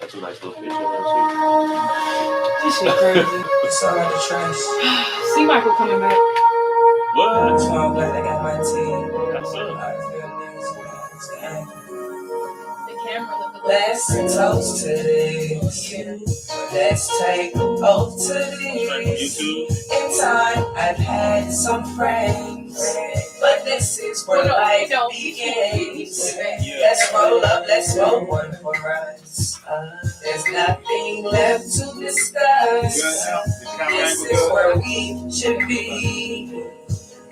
Got two nice little fish in there This shit crazy. It's all the trash. See Michael coming back. What? So I'm glad I got my team. That's up. The camera look a little Let's toast to this. Let's take oath to this. In time, I've had some friends, but this is where life begins. Let's roll up, let's roll one for us. There's nothing left to discuss. This is where we should be.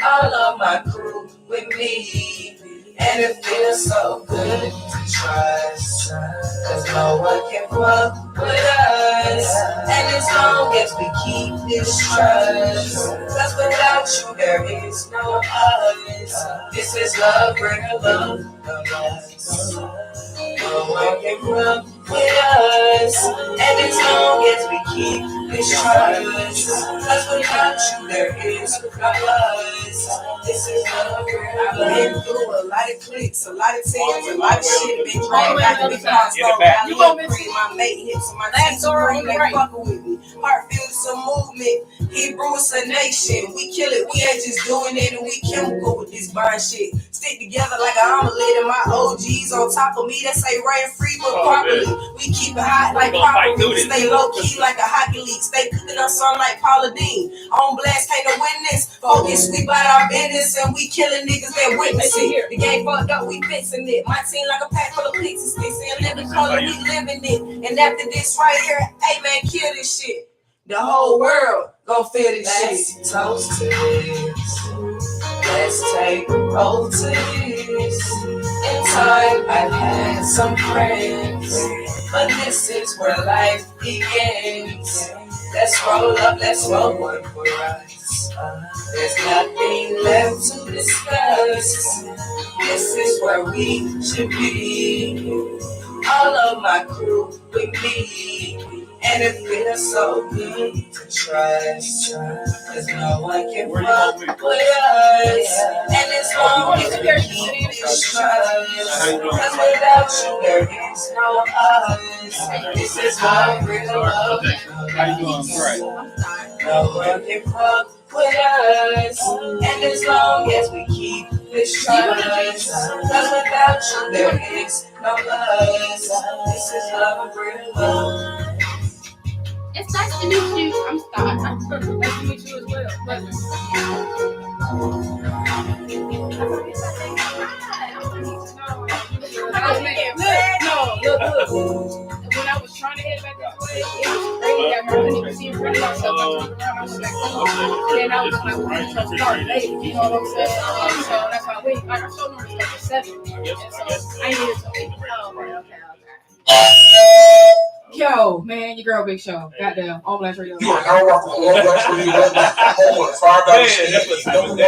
All of my crew with me. And it feels so good to trust, cause no one can fuck with us. And as long as we keep this trust, cause without you there is no us. This is love, bring a love from us. No one can fuck with us. And as long as we keep this trust, cause without you there is no us. This is love, bring a love. I've been through a lot of clicks, a lot of tears, a lot of shit been dragged out to be passed on. I love bring my mate hips and my teeth green, they fucking with me. Heart feels some movement, Hebrew is a nation. We kill it, we ain't just doing it and we chemical with this bond shit. Stick together like an omelet and my OGs on top of me that say rain free but properly. We keep it hot like properly, stay low key like a hockey league. Stay cooking us on like Paula Dean. On blast, ain't no witness. Focus, we bout our business and we killing niggas that witness it. The game fucked up, we fixing it. My team like a pack full of pixie sticks and living color, we living it. And after this right here, hey man, kill this shit. The whole world gon' feel this shit. Let's toast to this. Let's take oath to this. In time, I've had some friends, but this is where life begins. Let's roll up, let's roll one for us. There's nothing left to discuss. This is where we should be. All of my crew with me. And it feels so good to trust. Cause no one can fuck with us. And as long as we keep this trust. Cause without you there is no us. This is how real love. How you doing? Right. No one can fuck with us. And as long as we keep this trust. Cause without you there is no us. This is love, real love. It's nice to meet you. I'm Scott. Nice to meet you as well. Pleasure. Look. When I was trying to head back this way, it was crazy. I couldn't even see in front of myself. I turned around, I went back home. Then I was like, we're going to start late. You know what I'm saying? So that's why like I showed them stuff at 7. And so I ain't here till 8. Okay. Yo, man, your girl Big Show. Goddamn, All Blast Radio. You are now rocking with All Blast Radio, home of the $5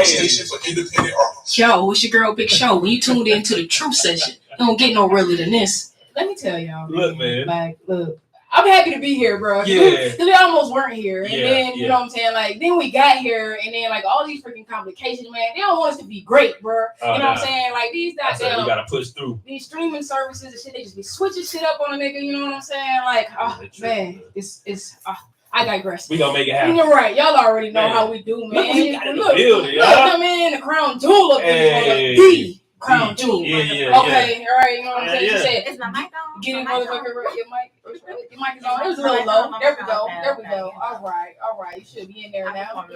station for independent artists. Yo, it's your girl Big Show. When you tuned into the Truth Session, you don't get no realer than this. Let me tell y'all. Look, man. Like, look. I'm happy to be here, bro. Yeah. We almost weren't here. And then, you know what I'm saying? Like, then we got here, and then, like, all these freaking complications, man, they don't want us to be great, bro. You know what I'm saying? Like, these goddamn. We gotta push through. These streaming services and shit, they just be switching shit up on a nigga, you know what I'm saying? Like, oh, man, it's I digress. We gonna make it happen. You're right. Y'all already know how we do, man. Look, I'm in the crown jewel of the crown jewel. Okay, all right, you know what I'm saying? You said, is my mic on? Get it, motherfucker, your mic is on. It was a little low. There we go. All right. You should be in there now.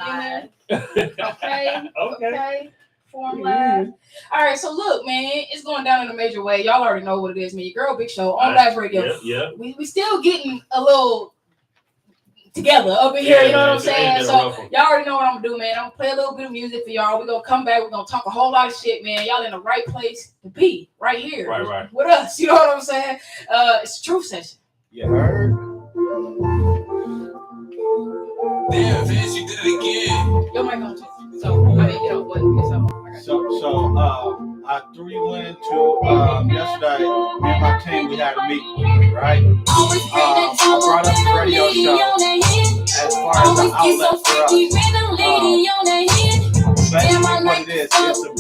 Okay. Form live. All right, so look, man, it's going down in a major way. Y'all already know what it is, man. Your girl Big Show on Live Radio. Yeah. We still getting a little together up in here, you know what I'm saying? So y'all already know what I'm gonna do, man. I'm gonna play a little bit of music for y'all. We're gonna come back, we're gonna talk a whole lot of shit, man. Y'all in the right place to be, right here. Right. With us, you know what I'm saying? It's a Truth Session. You heard? Damn, Vince, you did it again. Your mic on too. So, I mean, you know what? So I threw you into yesterday. Me and my team, we had a meeting, right? I brought up the radio show as far as the outlet for us. basically what it is. It's a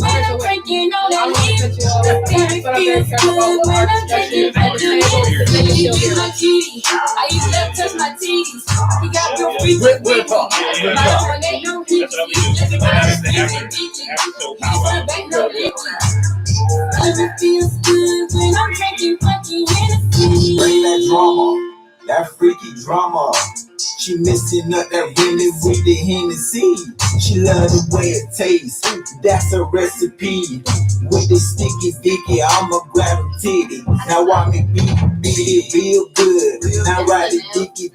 Bring that drama, that freaky drama. She missing up that Remy with the Hennessy. She love the way it tastes. That's a recipe. With the sticky dicky, I'ma grab a titty. Now I me beat it real good. Now ride it dicky.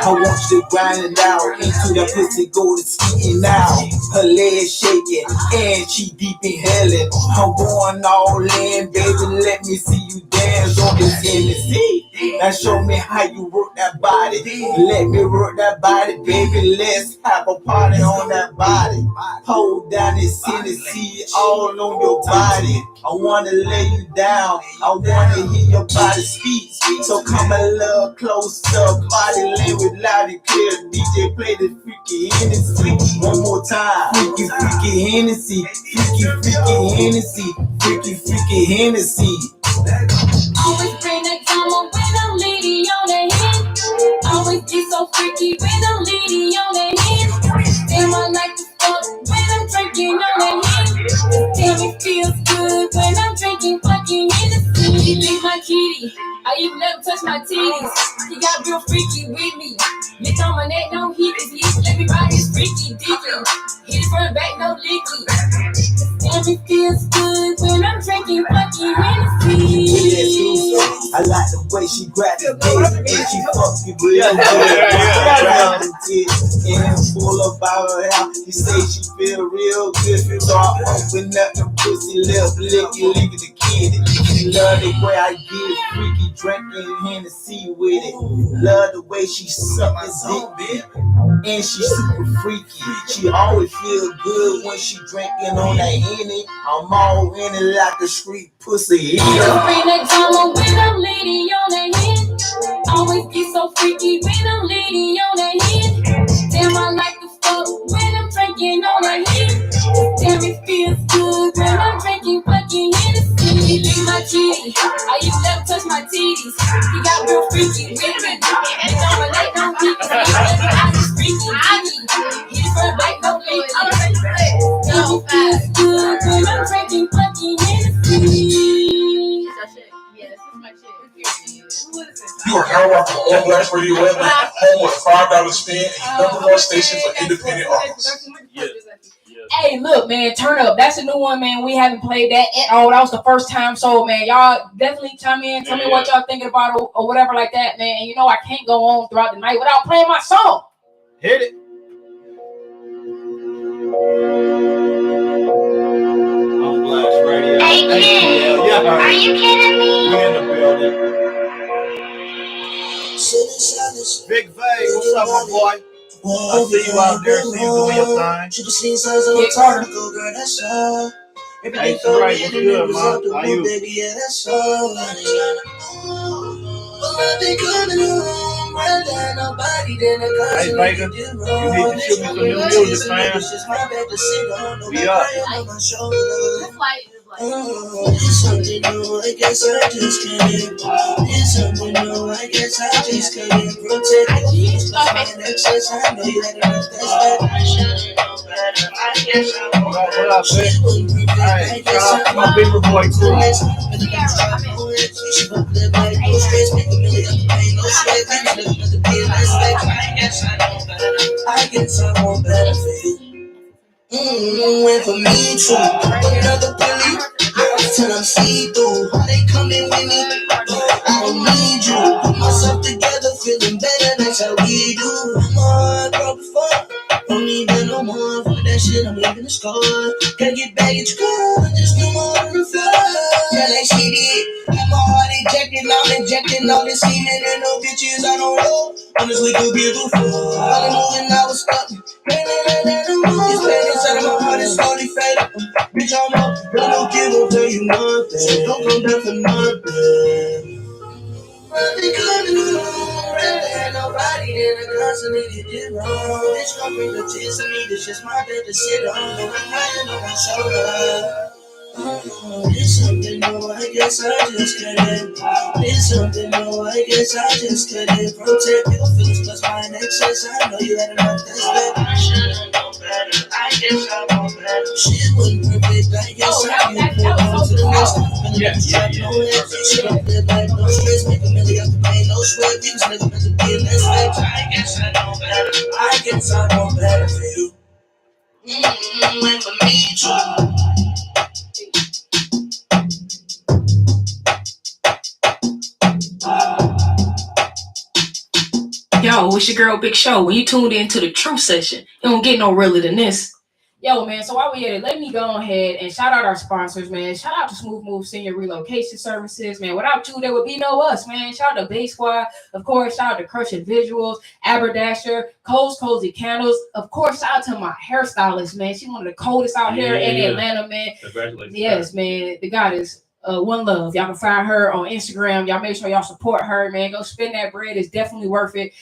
I want you to grind it out into that pussy, go to skiing now. Her legs shaking and she deep inhaling. I'm going all in, baby. Let me see you dance on this Hennessy. Now show me how you work that body. Let me work that body, baby. Let's have a party on that body. Hold down this Hennessy all on your body. I wanna lay you down. I wanna hear your body speak. So come a little closer. Body language loud and clear. DJ play the freaky Hennessy one more time. Freaky Hennessy. Freaky Hennessy. Freaky Hennessy. Always bring that drama when I'm leading on the hit. Always get so freaky when I'm leading on the hit. Damn, I like to fuck when I'm drinking on the hit. Damn, it feels good when I'm drinking fucking Hennessy. He lick my kitty, I even let him touch my titties. He got real freaky with me. Lick on my neck, no heat is leak. Let me ride his freaky dicky. Hit it from the back, no licky. Damn, it feels good when I'm drinking fucking Hennessy. I like the way she grabbed the dick and she fucks me real good. Grab the dick and full about her house. She say she feel real good, so I open up the pussy lip, licky the kid. She love the way I get freaky, drinking Hennessy with it. Love the way she suck this dick, and she super freaky. She always feel good when she drinking on that Henny. I'm all in it like a street pussy. Bring that drama when I'm leading on the hit. Always get so freaky when I'm leading on the hit. Damn, I like to fuck when I'm drinking on the hit. Damn, it feels good when I'm drinking fucking Hennessy. He lick my kitty, I even let him touch my titties. He got real freaky with me. Bitch, on my neck, no heat. Let me out this freaky dicky. Hit for the back, no licky. Damn, it feels good when I'm drinking fucking Hennessy. You are now rocking on Blast Radio Atlanta, home with $5 spin and your #1 station for independent artists. Hey, look, man, turn up. That's a new one, man. We haven't played that at all. That was the first time. So, man, y'all definitely chime in. Tell me what y'all thinking about it or whatever like that, man. And you know I can't go on throughout the night without playing my song. Hit it. On Blast Radio. Hey, kid. Yeah, Are you kidding me? we in the building. Big Vay, what's up, my boy? I see you out there, see you doing your thing. Hey, Sarai, what's good, man? How you? Hey, Vega, you need to shoot me some new music, man. We up. It's something new, I guess I just can't. It's something new, I guess I just can't protect it. And excess, I know you had enough, that's bad. What up, Vic? Hey, shout out to my bigger boy crew. I guess I want better for you. Went for me too. Another Billy, till I'm see through. How they coming with me? I don't need you. Put myself together, feeling better. That's how we do. I'm hard, broke before. Don't need that no more. For that shit, I'm leaving the score. Gotta get baggage, girl. Just no more to refer. Yeah, like she did. Got my heart injecting all this semen and no bitches I don't know. Honestly, could be beautiful. All the moving, I was stuck. It's pain inside of my heart, it's slowly fading. Bitch, I'm up, I don't give up for you nothing. So don't come back for nothing. I've been coming around. had nobody, then I constantly did wrong. This gon' bring the tears to me, this just my bed to sit on. No, I'm crying on my shoulder. It's something new, I guess I just couldn't. It's something new, I guess I just couldn't. Protect your feelings plus my excess. I know you had enough that's better. I should've known better, I guess I know better. Shit wasn't perfect, I guess I can pull on to the next one. Shit don't live like no stress, make a million off the pain, no sweat. We was never meant to be in that stage. I guess I know better, I guess I know better for you. And for me too. Yo, it's your girl Big Show. When you tuned into the Truth Session, you don't get no realer than this. Yo, man, so while we at it, let me go ahead and shout out our sponsors, man. Shout out to Smooth Move Senior Relocation Services, man. Without you, there would be no us, man. Shout out to Bay Squad. Of course, shout out to Crushing Visuals, Aberdasher, Cole's Cozy Candles. Of course, shout out to my hairstylist, man. She's one of the coldest out here in Atlanta, man. Congratulations. Yes, man. The goddess. One Love. Y'all can find her on Instagram. Y'all make sure y'all support her, man. Go spend that bread. It's definitely worth it.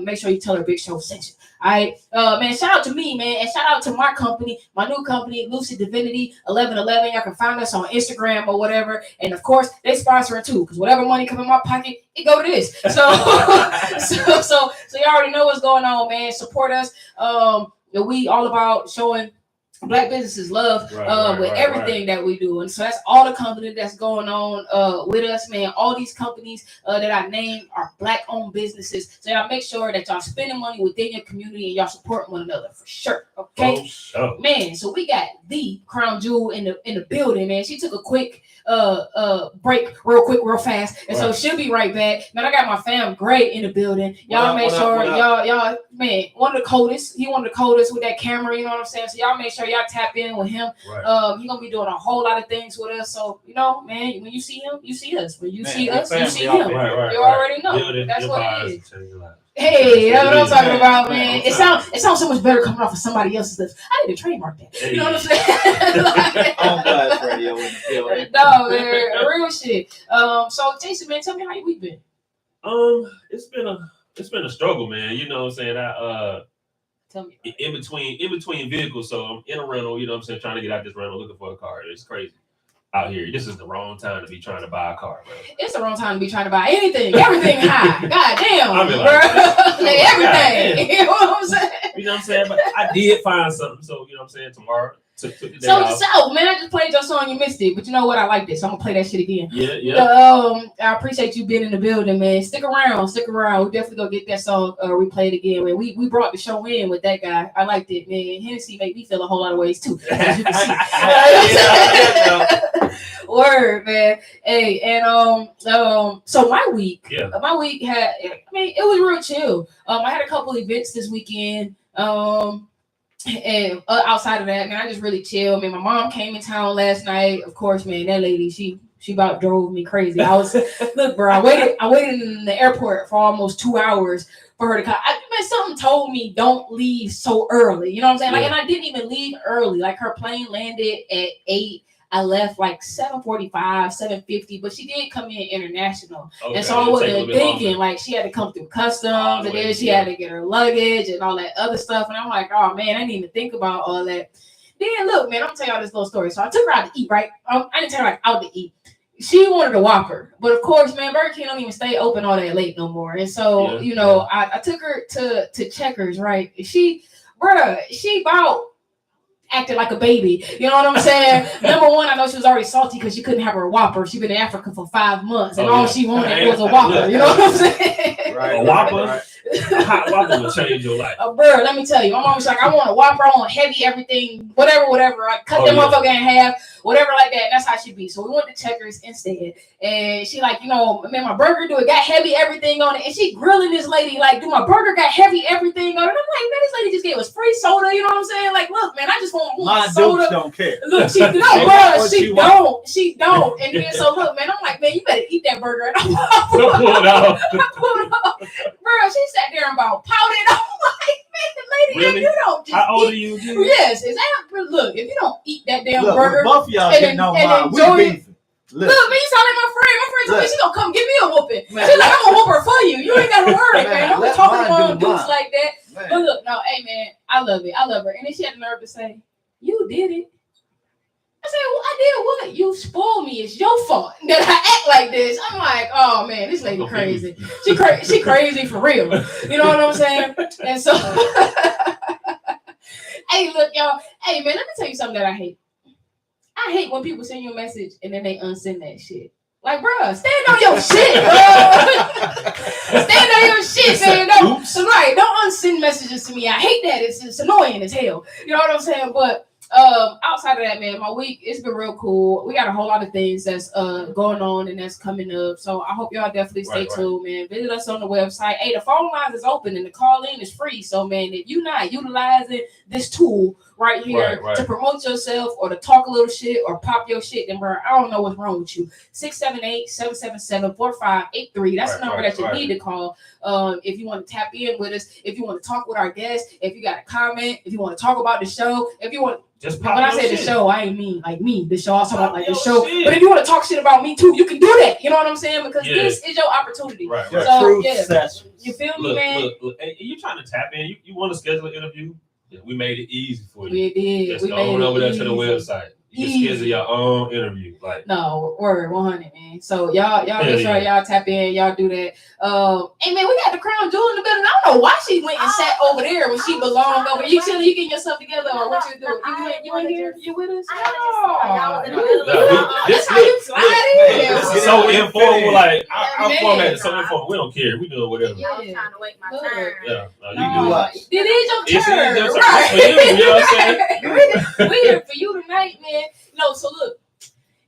Make sure you tell her Big Show sent you. All right. Man, shout out to me, man. And shout out to my company, my new company, Lucid Divinity 1111. Y'all can find us on Instagram or whatever. And of course, they sponsor it too. Because whatever money come in my pocket, it go to this. So, so you already know what's going on, man. Support us. We all about showing Black businesses love with everything that we do. And so that's all the company that's going on with us, man. All these companies that I named are Black owned businesses. So y'all make sure that y'all spending money within your community and y'all support one another for sure. Okay. Man, so we got the Crown Jewel in the building, man. She took a quick break real fast. And so she'll be right back. Man, I got my fam Gray in the building. Y'all make sure y'all man, one of the coldest. He one of the coldest with that camera, you know what I'm saying? So y'all make sure y'all tap in with him. He's gonna be doing a whole lot of things with us. So you know, man, when you see him, you see us. When you see us, you see him. You already know. That's what it is. Hey, that's what I'm talking about, man. It sounds so much better coming off of somebody else's lips. I need to trademark that. You know what I'm saying? Like, on Blast Radio in the building. No, man, real shit. So Jason, man, tell me how your week been. It's been a struggle, man. You know what I'm saying? Tell me. In between vehicles, so I'm in a rental. You know what I'm saying? Trying to get out this rental, looking for a car. It's crazy out here. This is the wrong time to be trying to buy a car, bro. It's the wrong time to be trying to buy anything. Everything high. God damn, I mean, like, everything. You know what I'm saying? You know what I'm saying? But I did find something. So you know what I'm saying? Tomorrow. Took the day off. So, man, I just played your song. You missed it, but you know what? I like this. I'm gonna play that shit again. Yeah. I appreciate you being in the building, man. Stick around. We definitely gonna get that song replayed again, man. We brought the show in with that guy. I liked it, man. Hennessy made me feel a whole lot of ways too. As you can see. Word, man. Hey, and so my week had, it was real chill. I had a couple events this weekend. And outside of that, man, I just really chill. Man, my mom came in town last night. Of course, man, that lady, she about drove me crazy. Look, bro, I waited in the airport for almost 2 hours for her to come. Something told me don't leave so early. You know what I'm saying? Like, and I didn't even leave early. Like, her plane landed at 8. I left like 7:45, 7:50, but she did come in international. Okay, and so I wasn't thinking like she had to come through customs and then she had to get her luggage and all that other stuff. And I'm like, oh man, I didn't even think about all that. Then look, man, I'm gonna tell y'all this little story. So I took her out to eat, right? I didn't take her out to eat. She wanted a Whopper, but of course, man, Burger King don't even stay open all that late no more. And so, I took her to Checkers, right? She about acted like a baby. You know what I'm saying? Number one, I know she was already salty because she couldn't have her Whopper. She's been in Africa for 5 months, and all she wanted was a Whopper. You know what I'm saying? Right. A Whopper? Right. A hot Whopper will change your life. Bro, let me tell you, my mom was like, I want a Whopper, I want heavy everything, whatever. I cut them motherfucker in half, whatever like that. And that's how she be. So we went to Checkers instead. And she like, man, my burger, do it got heavy everything on it? And she grilling this lady like, do my burger got heavy everything on it? And I'm like, man, this lady just gave us free soda. You know what I'm saying? Like, look, man, I just want soda. Don't care. Look, she don't. She don't. And then so look, man, I'm like, man, you better eat that burger. And I'm bro, she sat there and about pouted. I'm like, man, the lady, really? You don't just how old are you? Yes, is that look, if you don't eat that damn burger, both of y'all getting on mine. We beefing. Look, man, you sound like my friend. My friend told me she gonna come give me a whooping. She's like, I'm gonna whoop her for for you. You ain't got to worry, man. Don't be let talking mine about do dudes mine. like that. Man. But look, no, hey man, I love it. I love her. And then she had the nerve to say, "You did it." I said, "Well, I did what? You spoiled me. It's your fault that I act like this." I'm like, "Oh man, this lady crazy. She crazy for real. You know what I'm saying?" And so, hey, look, y'all. Hey man, let me tell you something that I hate. I hate when people send you a message and then they unsend that shit. Like, bruh, stand on your shit, bro. Stand on your shit, man. Don't unsend messages to me. I hate that. It's annoying as hell. You know what I'm saying? But outside of that, man, my week it's been real cool. We got a whole lot of things that's going on and that's coming up. So I hope y'all definitely stay tuned, man. Visit us on the website. Hey, the phone lines is open and the call in is free. So man, if you're not utilizing this tool right here to promote yourself or to talk a little shit or pop your shit, then bro, I don't know what's wrong with you. 678-777-4583. That's the number that you need to call. If you want to tap in with us, if you want to talk with our guests, if you got a comment, if you want to talk about the show, if you want just when I say the show, I ain't mean like me. The show, I was talking about like the show. But if you want to talk shit about me too, you can do that. You know what I'm saying? Because this is your opportunity. Right. So you feel me, man? Look, hey, you trying to tap in? You want to schedule an interview? Yeah, we made it easy for you. We did. Just go on over there to the website. You can schedule your own interview. Like no, word 100, man. So y'all make sure y'all tap in, y'all do that. Hey man, we got the crown jewel in the building. I don't know why she went and sat over there when she belonged over. You chilling, you getting yourself together, or what you doing? You ain't here? You with us? That's how you slide in. This is so informal. Like our format is so informal. We don't care. We doing whatever. I was trying to wait my turn. Yeah, you do what? It is your turn. It's right. For you. You know what I'm saying? We're here for you tonight, man. No, so look,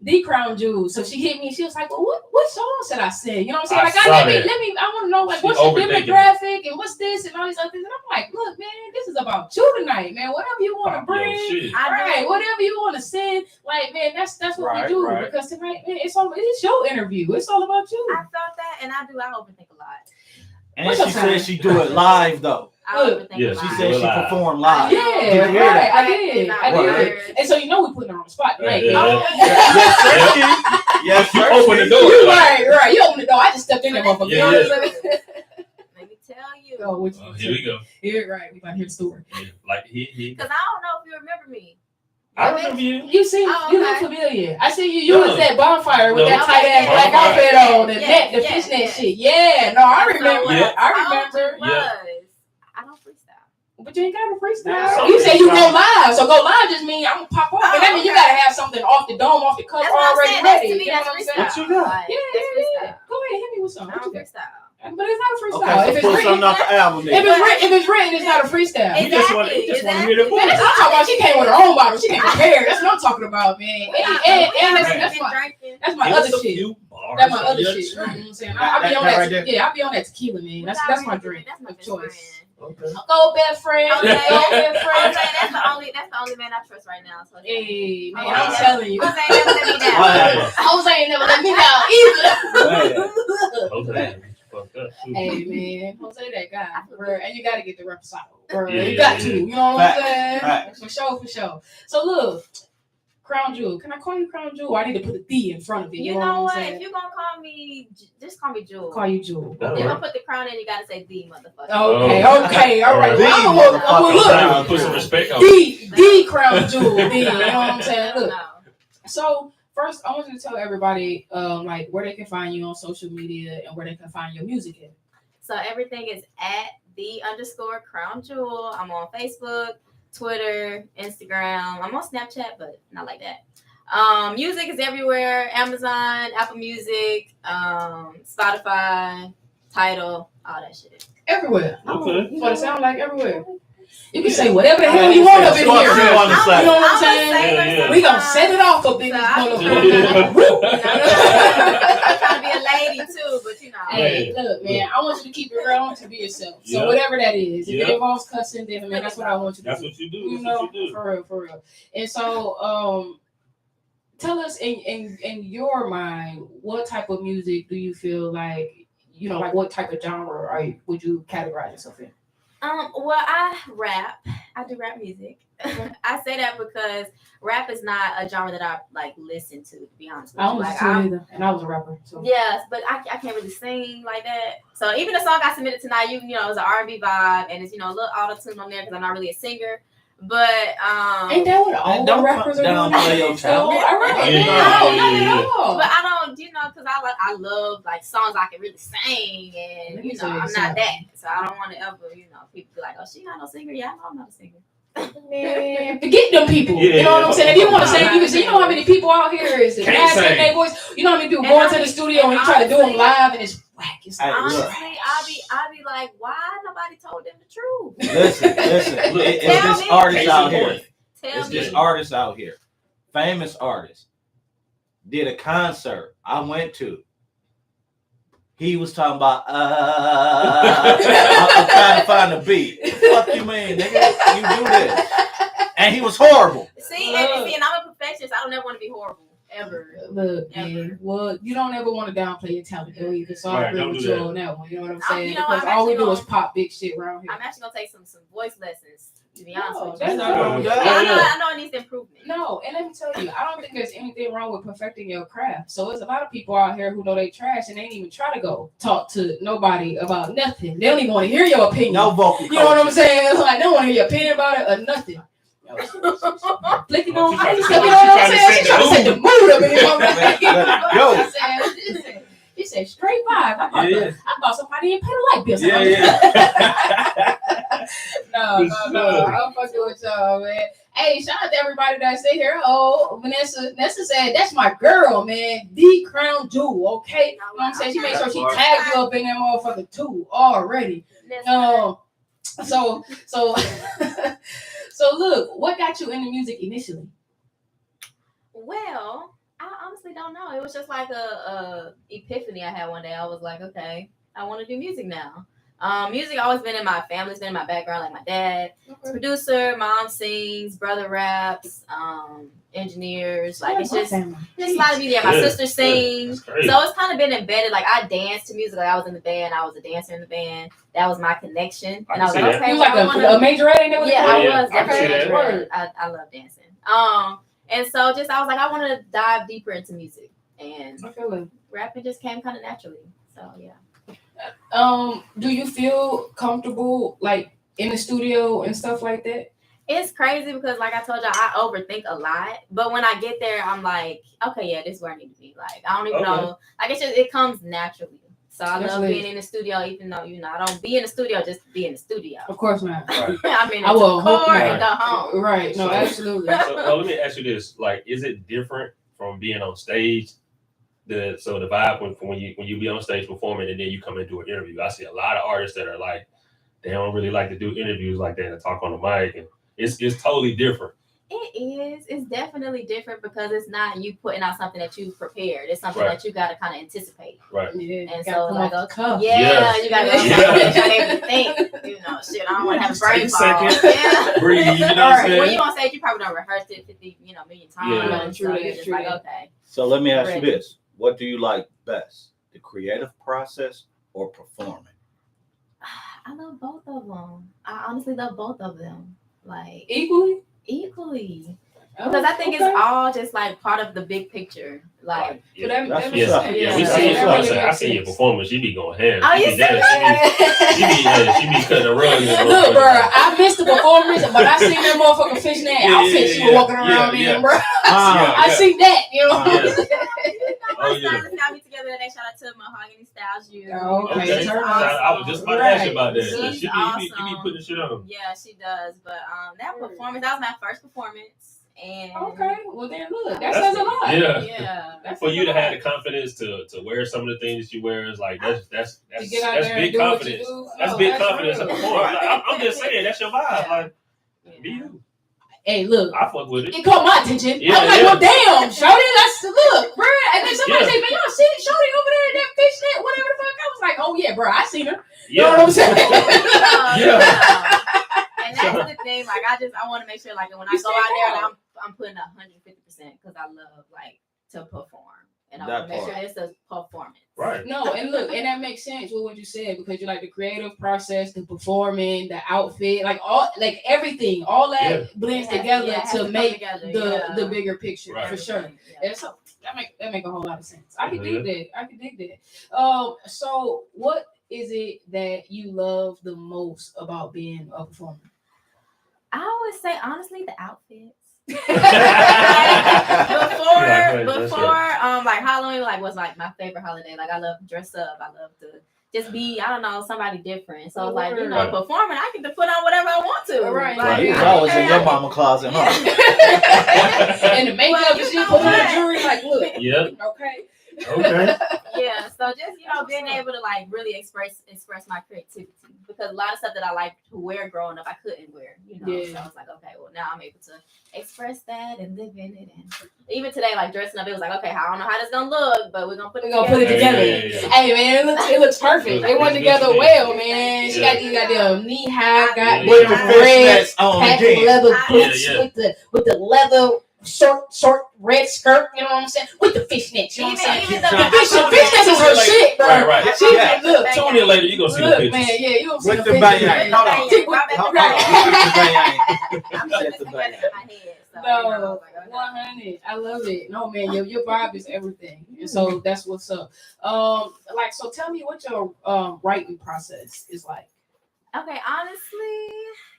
the crown jewel. So she hit me. She was like, "Well, what song should I sing?" You know what I'm saying? Like, let me. I want to know like what's your demographic and what's this and all these other things. And I'm like, "Look, man, this is about you tonight, man. Whatever you want to bring, whatever you want to sing, like, man, that's what we do. Because tonight, man, it's your interview. It's all about you." I felt that, and I overthink a lot. And she said she do it live though. She said she performed live. I did. And so we putting her on the spot tonight. Yes, you open the door. You right. You open the door. I just stepped in there, motherfucker. Let me tell you. Here we go. Here, right. We about to hear the story. Like he. Because I don't know if you remember me. I remember you. You see, you look familiar. I see you. You was that bonfire with that tight ass black outfit on, the fishnet shit. Yeah, no, I remember. I remember. I don't freestyle. But you ain't got to freestyle. You say you go live, so go live just means I'm gonna pop off. And that means you gotta have something off the dome, off the cuff already ready. You know what I'm saying? What you got? Yeah. Go ahead, hit me with something. I don't freestyle. But it's not a freestyle. Okay, if it's written, off the album, if it's written, it's not a freestyle. You just want to hear the voice. Man, that's what I'm talking about. She came with her own bottle. She came prepared. That's what I'm talking about, man. And that's my other shit. That's my other shit. You know what I'm saying? I'll be on that. Yeah, I'll be on that tequila, man. That's my drink of choice. Okay. Go, best friend. That's the only man I trust right now. So hey, man, I'm telling you. Jose never let me down. Jose ain't never let me down either. Hey man, Jose that guy, bro, and you gotta get the reposado, bro. You got to, you know what I'm saying? For sure. So look, Crown Jewel. Can I call you Crown Jewel? I need to put a D in front of it. You know what? If you're gonna call me, just call me Jewel. Call you Jewel. If I put the crown in, you gotta say the motherfucker. Okay, all right. Look, put some respect on the Crown Jewel. You know what I'm saying? Look. So first, I want you to tell everybody like where they can find you on social media and where they can find your music in. So everything is at @the_Crown Jewel. I'm on Facebook, Twitter, Instagram. I'm on Snapchat, but not like that. Music is everywhere: Amazon, Apple Music, Spotify, Tidal, all that shit. Everywhere. Okay. That's what it sounds like everywhere. You can say whatever the hell you want up in here. You know what I'm saying? We gonna set it off up in this motherfucker. I'm trying to be a lady too, but you know. Hey, look, man, I want you to keep it real. I want you to be yourself. So whatever that is, if it involves cussing, then man, that's what I want you to do. That's what you do. You know, for real. And so, tell us in your mind, what type of music do you feel like, you know, like what type of genre would you categorize yourself in? Well, I rap. I do rap music. I say that because rap is not a genre that I like listen to be honest with I you. don't Like, listen to it either, and I was a rapper. So. Yes, but I can't really sing like that. So even the song I submitted tonight, you know, it's an R&B vibe, and it's, you know, a little auto-tune on there because I'm not really a singer. But ain't that what all the rappers are doing? Downplay your So, talent. all right, Yeah, no, yeah, not yeah. at all. But I don't, you know, because I love like songs I can really sing, and Let me you know, tell you I'm not something. that, so I don't want to ever, you know, people be like, oh, she not no singer. Yeah, I know I'm not a singer. Man, forget them people. Yeah, you know what I'm saying? If you want to yeah. sing, you can sing. You know how many people out here is Can't nasty in sing. their voice? You know how many people And go I into the mean- studio and and try to do them honestly- live and it's whack. It's Hey, like, look. Honestly, I be like, why nobody told them the truth? Listen. Look, It's tell this me. artist Case out in here. point. Tell It's me. this artist out here. Famous artist. Did a concert I went to. He was talking about I'm trying to find a beat. Fuck you mean, nigga? You do this. And he was horrible. See, and I'm a perfectionist. I don't ever want to be horrible ever. Look, Ever. man. Well, you don't ever want to downplay your talent though either. So I Right, agree don't with do you that. on that one. You know what I'm I'm- saying? you know, Because I'm all we actually do is gonna- pop big shit around here. I'm actually gonna take some voice lessons. To be honest No, with you. that's not wrong with Yeah, that. I know it needs improvement. No, and let me tell you, I don't think there's anything wrong with perfecting your craft. So there's a lot of people out here who know they trash and they ain't even try to go talk to nobody about nothing. They don't even want to hear your opinion. No vocal You know what I'm coaches. saying? It's like they don't want to hear your opinion about it or nothing. Flicking Well, on she trying to ice, set- you know she what I'm trying to saying? set She trying to the set the mood up in here. Let it go. She said straight vibe. I thought somebody didn't pay the light bill. Yeah. No, I'm fucking with y'all, man. Hey, shout out to everybody that stay here. Oh, Vanessa said, that's my girl, man. The crown jewel, okay? You know what I'm saying? She made sure she tagged you up in that motherfucker too already. So look, what got you into music initially? Well, I honestly don't know. It was just like a epiphany I had one day. I was like, okay, I want to do music now. Music always been in my family, it's been in my background. Like my dad, producer, mom sings, brother raps, engineers. Like it's just a lot of music. My Yeah, sister sings, That's crazy. so it's kind of been embedded. Like I danced to music. Like I was in the band. I was a dancer in the band. That was my connection. I And I was can like, see that. okay, You was well, I like wanna- a majorette, ain't that what yeah, it I Yeah, was. I can see Definitely. that. I love dancing. And so just I was like, I want to dive deeper into music, and I feel it. rapping just came kind of naturally. So yeah. Do you feel comfortable like in the studio and stuff like that? It's crazy because, like I told y'all, I overthink a lot. But when I get there, I'm like, okay, yeah, this is where I need to be. Like, I don't even know. Like, it comes naturally. So I That's love lit. being in the studio, even though, you know, I don't be in the studio just to be in the studio. Of course not. I mean, I will hope record not. and go home. Right. No, So- absolutely. So let me ask you this: like, is it different from being on stage? The vibe when you be on stage performing and then you come and do an interview. I see a lot of artists that are like, they don't really like to do interviews like that and talk on the mic, and it's totally different. It is. It's definitely different because it's not you putting out something that you prepared. It's something Right. that you got to kind of anticipate. Right. Yeah, And gotta so, come like, off the cuff. Yeah, Yes. you got to go Yes. something that you think. You know, shit, I don't want to have a Just brain take a fog. second. Yeah. Breathe, you know what I'm Or when saying? you on stage, you probably don't rehearse it 50, million times. Yeah. So True you're that, just true like, that. okay. So let me ask you Ready. this. What do you like best? The creative process or performing? I love both of them. I honestly love both of them. Like, Equally? equally. Oh, Because I think okay. it's all just like part of the big picture. Like, So Yeah. that That's makes what's up. sense. Yeah, we Yeah. see it. That I really say, I makes see your sense. performance. She be going ham. oh, She you be see dancing. that? She be cutting a rug. in the Look, bro, motherfucker. I missed the performance, but I seen that motherfucking fishnet Yeah, outfit she was yeah, walking around yeah. in, bro. Yeah. I seen that, you know. Yeah. My Oh, yeah. stylist got me together today. Shout out to Mahogany Styles. You. Oh, okay. Okay. She's Turn I out. was just about to ask you Right. about that. She's She be, you be awesome. putting shit on. Yeah, she does. But that performance, that was my first performance. And Okay, well then look, that That's- says a lot. Yeah. Yeah. That For says you a to have lot. the confidence to wear some of the things that you wear is like that's To get out there and big do what you confidence. do. That's No, big that's confidence to real. perform. Like, I'm just saying that's your vibe. Yeah. Like, Yeah. be you. Hey, look, I fuck with it. it caught my attention. Yeah, I'm like, yeah. well, damn, Shorty, let's look, bro. And then somebody Yeah. say, man, y'all see Shorty over there in that fishnet, whatever the fuck. I was like, oh yeah, bro, I seen her. You know what I'm saying? Yeah. And that's the thing. Like, I want to make sure, like, when I You go stand out there, out. I'm putting 150% because I love like to perform. and I That want to make sure part. it's a performance. Right. No, and look, and that makes sense with what you said because you like the creative process, the performing, the outfit, like everything, all that Yeah. blends It has- together yeah, it has to come make together, the yeah. bigger picture Right. for sure. Yeah. And so that make a whole lot of sense. I can Yeah. dig that. I can dig that. So what is it that you love the most about being a performer? I would say honestly the outfits. Yeah, before like Halloween was like my favorite holiday. Like I love to dress up. I love to just be, I don't know, somebody different. So it's like, you know, Right. performing, I get to put on whatever I want to. Right. Like, Right, you was I always don't in your care. mama closet, huh? And the makeup Well, and you shit, know put on the what? jewelry, like, look, Yep. okay. Okay. Yeah, so just, you know, being able to like really express my creativity, because a lot of stuff that I like to wear growing up I couldn't wear, you know. Yeah. So I was like, okay, well now I'm able to express that and live in it. And even today, like dressing up, it was like, okay, I don't know how this gonna look, but we're gonna put it We're gonna put it together. together. Hey man, it looks perfect. It went together well, man. She got these goddamn knee high, goddamn With the red fishnets on patent again. leather Yeah, boots yeah. with the leather short red skirt. You know what I'm saying? With the fishnets. You know what I'm saying? Even The though fishnets is her shit, bro. Right, right. She Yeah. look, Tune in later. You gonna see the look, pictures. man. Yeah, you gonna see With the the pictures. bang. Hold on. Hold on. I'm Set putting the it together bang. in my head. So, you know, I No, was like, okay. 100. I love it. No, man, your vibe is everything, and so that's what's up. So tell me what your writing process is like. Okay, honestly,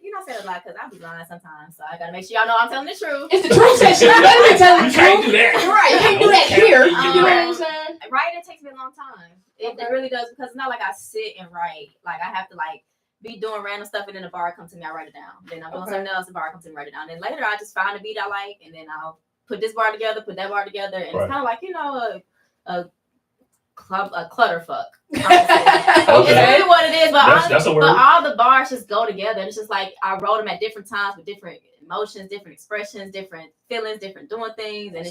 you know, I say a lot because I be lying sometimes, so I gotta make sure y'all know I'm telling the truth. It's the truth session. You better be telling the You can't truth. do that. You're right. You can't do that here. You know what I'm saying? Writing takes me a long time. It Okay. really does, because it's not like I sit and write. Like I have to like be doing random stuff, and then the bar comes to me, I write it down. Then I'm doing Okay. something else, the bar comes to me, write it down. Then later I just find a beat I like, and then I'll put this bar together, put that bar together, and Right. it's kind of like, you know, a clutter fuck. Okay. It's really what it is, but That's a word. but all the bars just go together. It's just like I wrote them at different times with different emotions, different expressions, different feelings, different doing things, and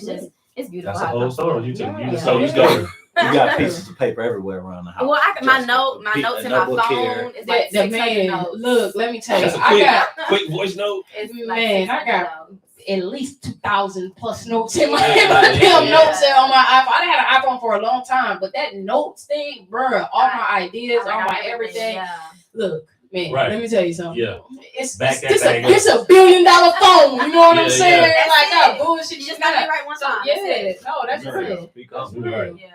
it's beautiful. That's a how it whole comes story. together. You took Yeah. you just told the story. You got pieces of paper everywhere around the house. Well, my Just notes in my notebook phone here. is like The 600 man, notes. look, let me tell you, That's a I got quick voice note. It's Man, like I 600 got- notes. at least 2,000 plus notes in my, Yeah, damn yeah. notes on my iPhone. I had an iPhone for a long time, but that notes thing, bruh, all my ideas, I all got my everything. Yeah. Look, man, Right. let me tell you something. Yeah. It's Back that thing up. it's a $1 billion phone. You know what Yeah, I'm saying? yeah. Like, That's no bullshit. You shit just gotta like be right one So time. yeah, no, that's Yeah. real. Because That's Right. real. Yeah.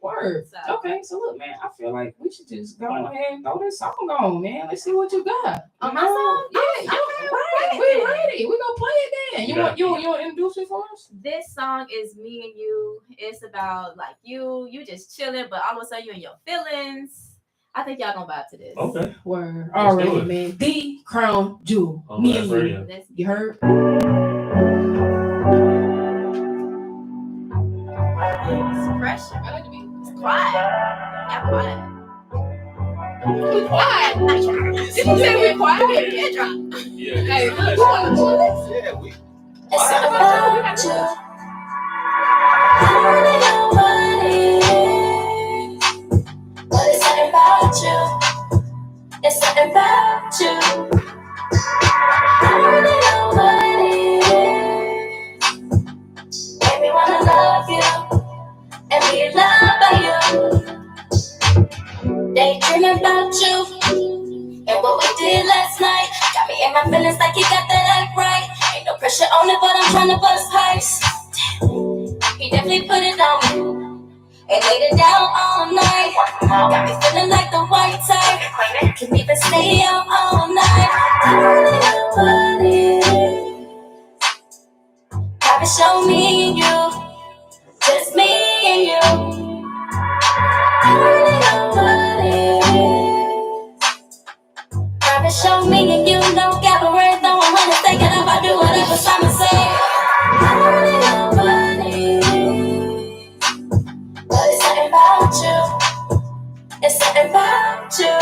Word. So- Okay, so look, man, I feel like we should just go ahead and throw this song on, man. Let's see what you got. Oh, You my know? song? Yeah, Okay, right. play We it. ready. We gonna play it then. You Yeah. want you introduce it for us? This song is me and you. It's about like you just chilling, but all of a sudden you in your feelings. I think y'all gonna vibe to this. Okay. Word. Let's do Already, it. man. The Crown Jewel. On Me Blast and you. Radio. This- You heard? It's pressure. It's quiet. Yeah, quiet. We quiet. Did you say we quiet? Yeah, drop. Yeah. Hey, look, we want to do this. Yeah, we. It's about you. I don't know what it is, but it's something about you. It's something about you. I don't know what it is. Make me wanna love you and be loved by you. Daydreaming about you and what we did last night. Got me in my feelings like you got that act right. Ain't no pressure on it, but I'm trying to bust pipes. He definitely put it on me and laid it down all night. Got me feeling like the white type. Can even stay out all night. I don't know what it is. Probably show me and you, just me and you. I don't know what it is. Probably show me and you, no cabaret, no 100 taking up. I do whatever Simon say. I don't know what it is, but it's something about you. It's something about you.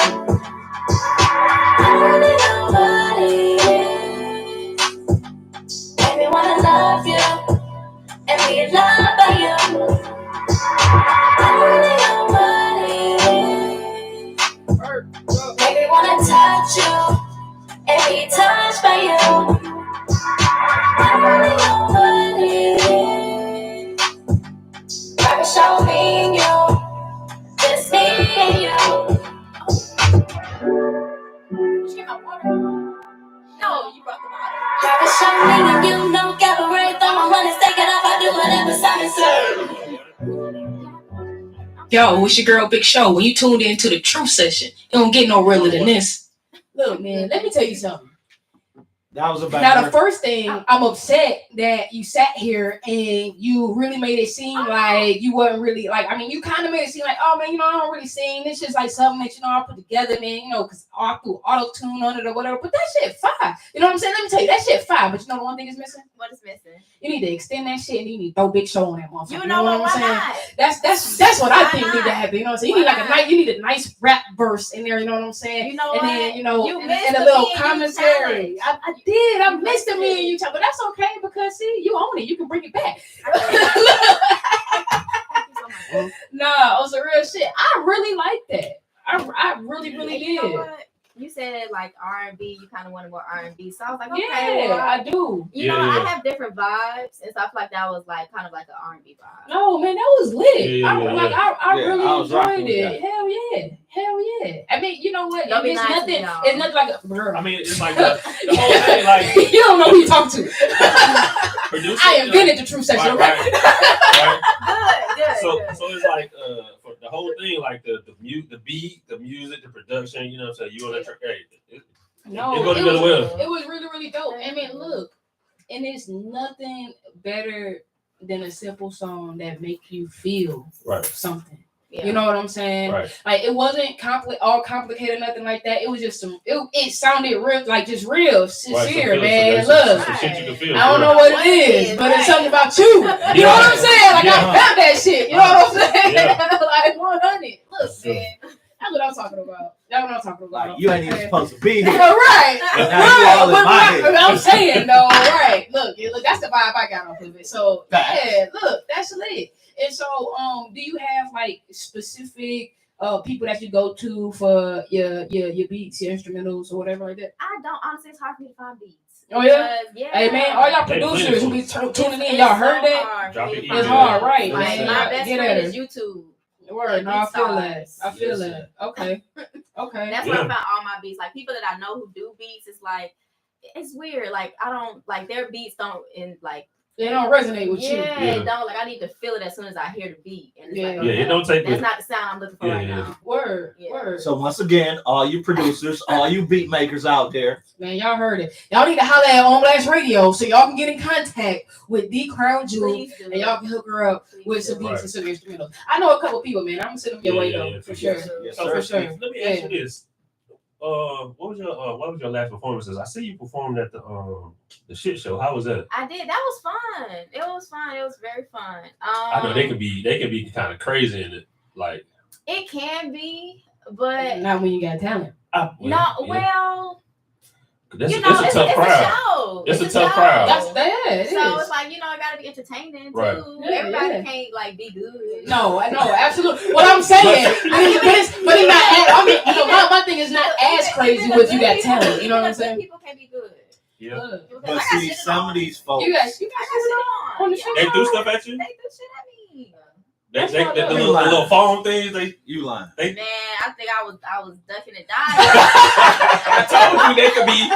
I don't know what it is. Make me wanna love you and be loved by you. I don't know what it is. Make me wanna touch you and be touched by you. I don't know what it is. Probably show She got water. No, you brought the water. For some nigga, you know, cabaret, throw my money, take it off, I do whatever something serve. Yo, it's your girl Big Show. When you tuned into the Truth Session, you don't get no realer than this. Look, man, let me tell you something. That was a Now, bad the first thing, I'm upset that you sat here and you really made it seem like you wasn't really like. I mean, you kind of made it seem like, oh man, you know, I don't really sing. It's just like something that I put together, man. You know, because I threw auto tune on it or whatever. But that shit fire. You know what I'm saying? Let me tell you, that shit fire. But you know the one thing is missing. What is missing? You need to extend that shit and you need to throw Big Show on that motherfucker. You know what? I'm saying? Not? That's what I Why think not? need to happen. You know what I'm saying? You need like a nice, you need a nice rap verse in there. You know what I'm saying? You know and what? then You and missed a the little me and you commentary. challenge. I did. I missed the me and you challenge, but that's okay because see, you own it. You can bring it back. Thank you so much. Nah, on some real shit. I really like that. I really And did. you know what? You said like R&B. You kind of wanted more R&B. So I was like, okay, Yeah, well, I do. you know, Yeah. I have different vibes, and so I feel like that was like kind of like an R&B vibe. No, man, that was lit. Yeah, I yeah. really I was rocking enjoyed with it. Hell yeah. I mean, you know what? Don't be It's nice to nothing. y'all. It's nothing like a girl. I mean, it's like the whole thing, like you don't know who you talk to. producing. I invented the Truth Session. Right, Okay? right. Good. So it's like for the whole thing, like the beat, the music, the production. You know what I'm saying? You on that track? Hey, No, it goes it together was, well. it was really, really dope. I mean, look, and there's nothing better than a simple song that make you feel Right. something. Yeah. You know what I'm saying? Right. Like it wasn't all complicated, nothing like that. It was just it sounded real, like just real, sincere, man. Look, some shit you can feel. I don't know what it is, but it's something about you. You know what I'm saying? Like I felt that shit. You know what I'm saying? Like 100. Look, man. That's what I'm talking about. That's what I'm talking about. Like, you ain't even supposed to be here. Right. And now you all in But my head. I'm saying though, right. Look, that's the vibe I got off of it. So yeah, look, that's lit. And so do you have like specific people that you go to for your beats, your instrumentals or whatever like that? I don't honestly. It's hard for me to find beats. Oh yeah? Because, yeah. Hey man, all y'all Hey, producers who be please. tuning in, It's y'all heard so that? hard Drop for me it to in. find It's hard, beats. right? Like, Man. my best Get friend at is it. YouTube. Word, no, I feel that. I feel Yes, that. Okay. Okay. That's where I Yeah. found all my beats. Like people that I know who do beats, it's like it's weird. Like I don't like their beats don't in like They don't resonate with you. yeah, Yeah. it don't like I need to feel it as soon as I hear the beat. And it's Yeah. like, Yeah, it don't take that's the not the sound I'm looking for right Yeah. now. Word. Yeah. Word. So once again, all you producers, all you beat makers out there, Man, y'all heard it. Y'all need to holler at On Blast Radio so y'all can get in contact with D Crown Jewel Please do. and y'all can hook her up Please with do. some beats Right. and some instrumentals. I know a couple people, man. I'm gonna send them your way though, for sure. yes, So For sir. sure. let me ask you this. What was your last performances? I see you performed at the shit show. How was that? I did. That was fun. It was fun. It was very fun. I know they could be kind of crazy in it. Like It can be, but Not when you got talent. well, that's, you know, it's a tough it's crowd. a show. It's a show. tough crowd. That's that. It So is. it's like, you know, it gotta be entertaining too. Right. Yeah, Everybody yeah. can't like be good. No, I know, absolutely. What I'm saying, but it's not. I mean, you know, my thing is not as crazy with you got talent. You know what I'm saying? People can be good. Yeah. Look, Because But I got see, shit some on. of these folks, you got I got shit on. on the Yeah. show. They threw stuff at you. They do shit at me. They not the good. little foam things. They you lying. Man, I think I was ducking and diving. I told you they could be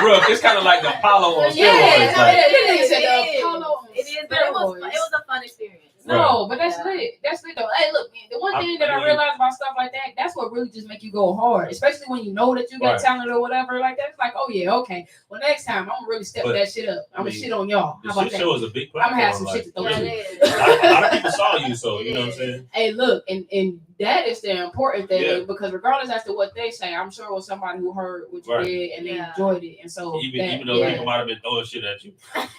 rough. It's kind of like the Apollo on steroids. Yeah, like, it is. It is. Apollo It is, but it was a fun experience. No, but that's Yeah. lit. That's lit though. Hey, look, man, the one thing that I mean- realized about stuff like that, that's what really just make you go hard. Especially when you know that you got Right. talent or whatever like that. It's like, oh yeah, okay. Well, next time I'm gonna really step But, that shit up. I'm I gonna mean, shit on y'all. the How about shit that? show is a big I'm platform. gonna have some like, shit to throw Yeah, at it you. is. a lot of people saw you, so It you know what I'm is. saying. Hey, look, and that is the important thing Yeah. because regardless as to what they say, I'm sure it was somebody who heard what you Right. did and they Yeah. enjoyed it. And so Even though yeah. people might have been throwing shit at you,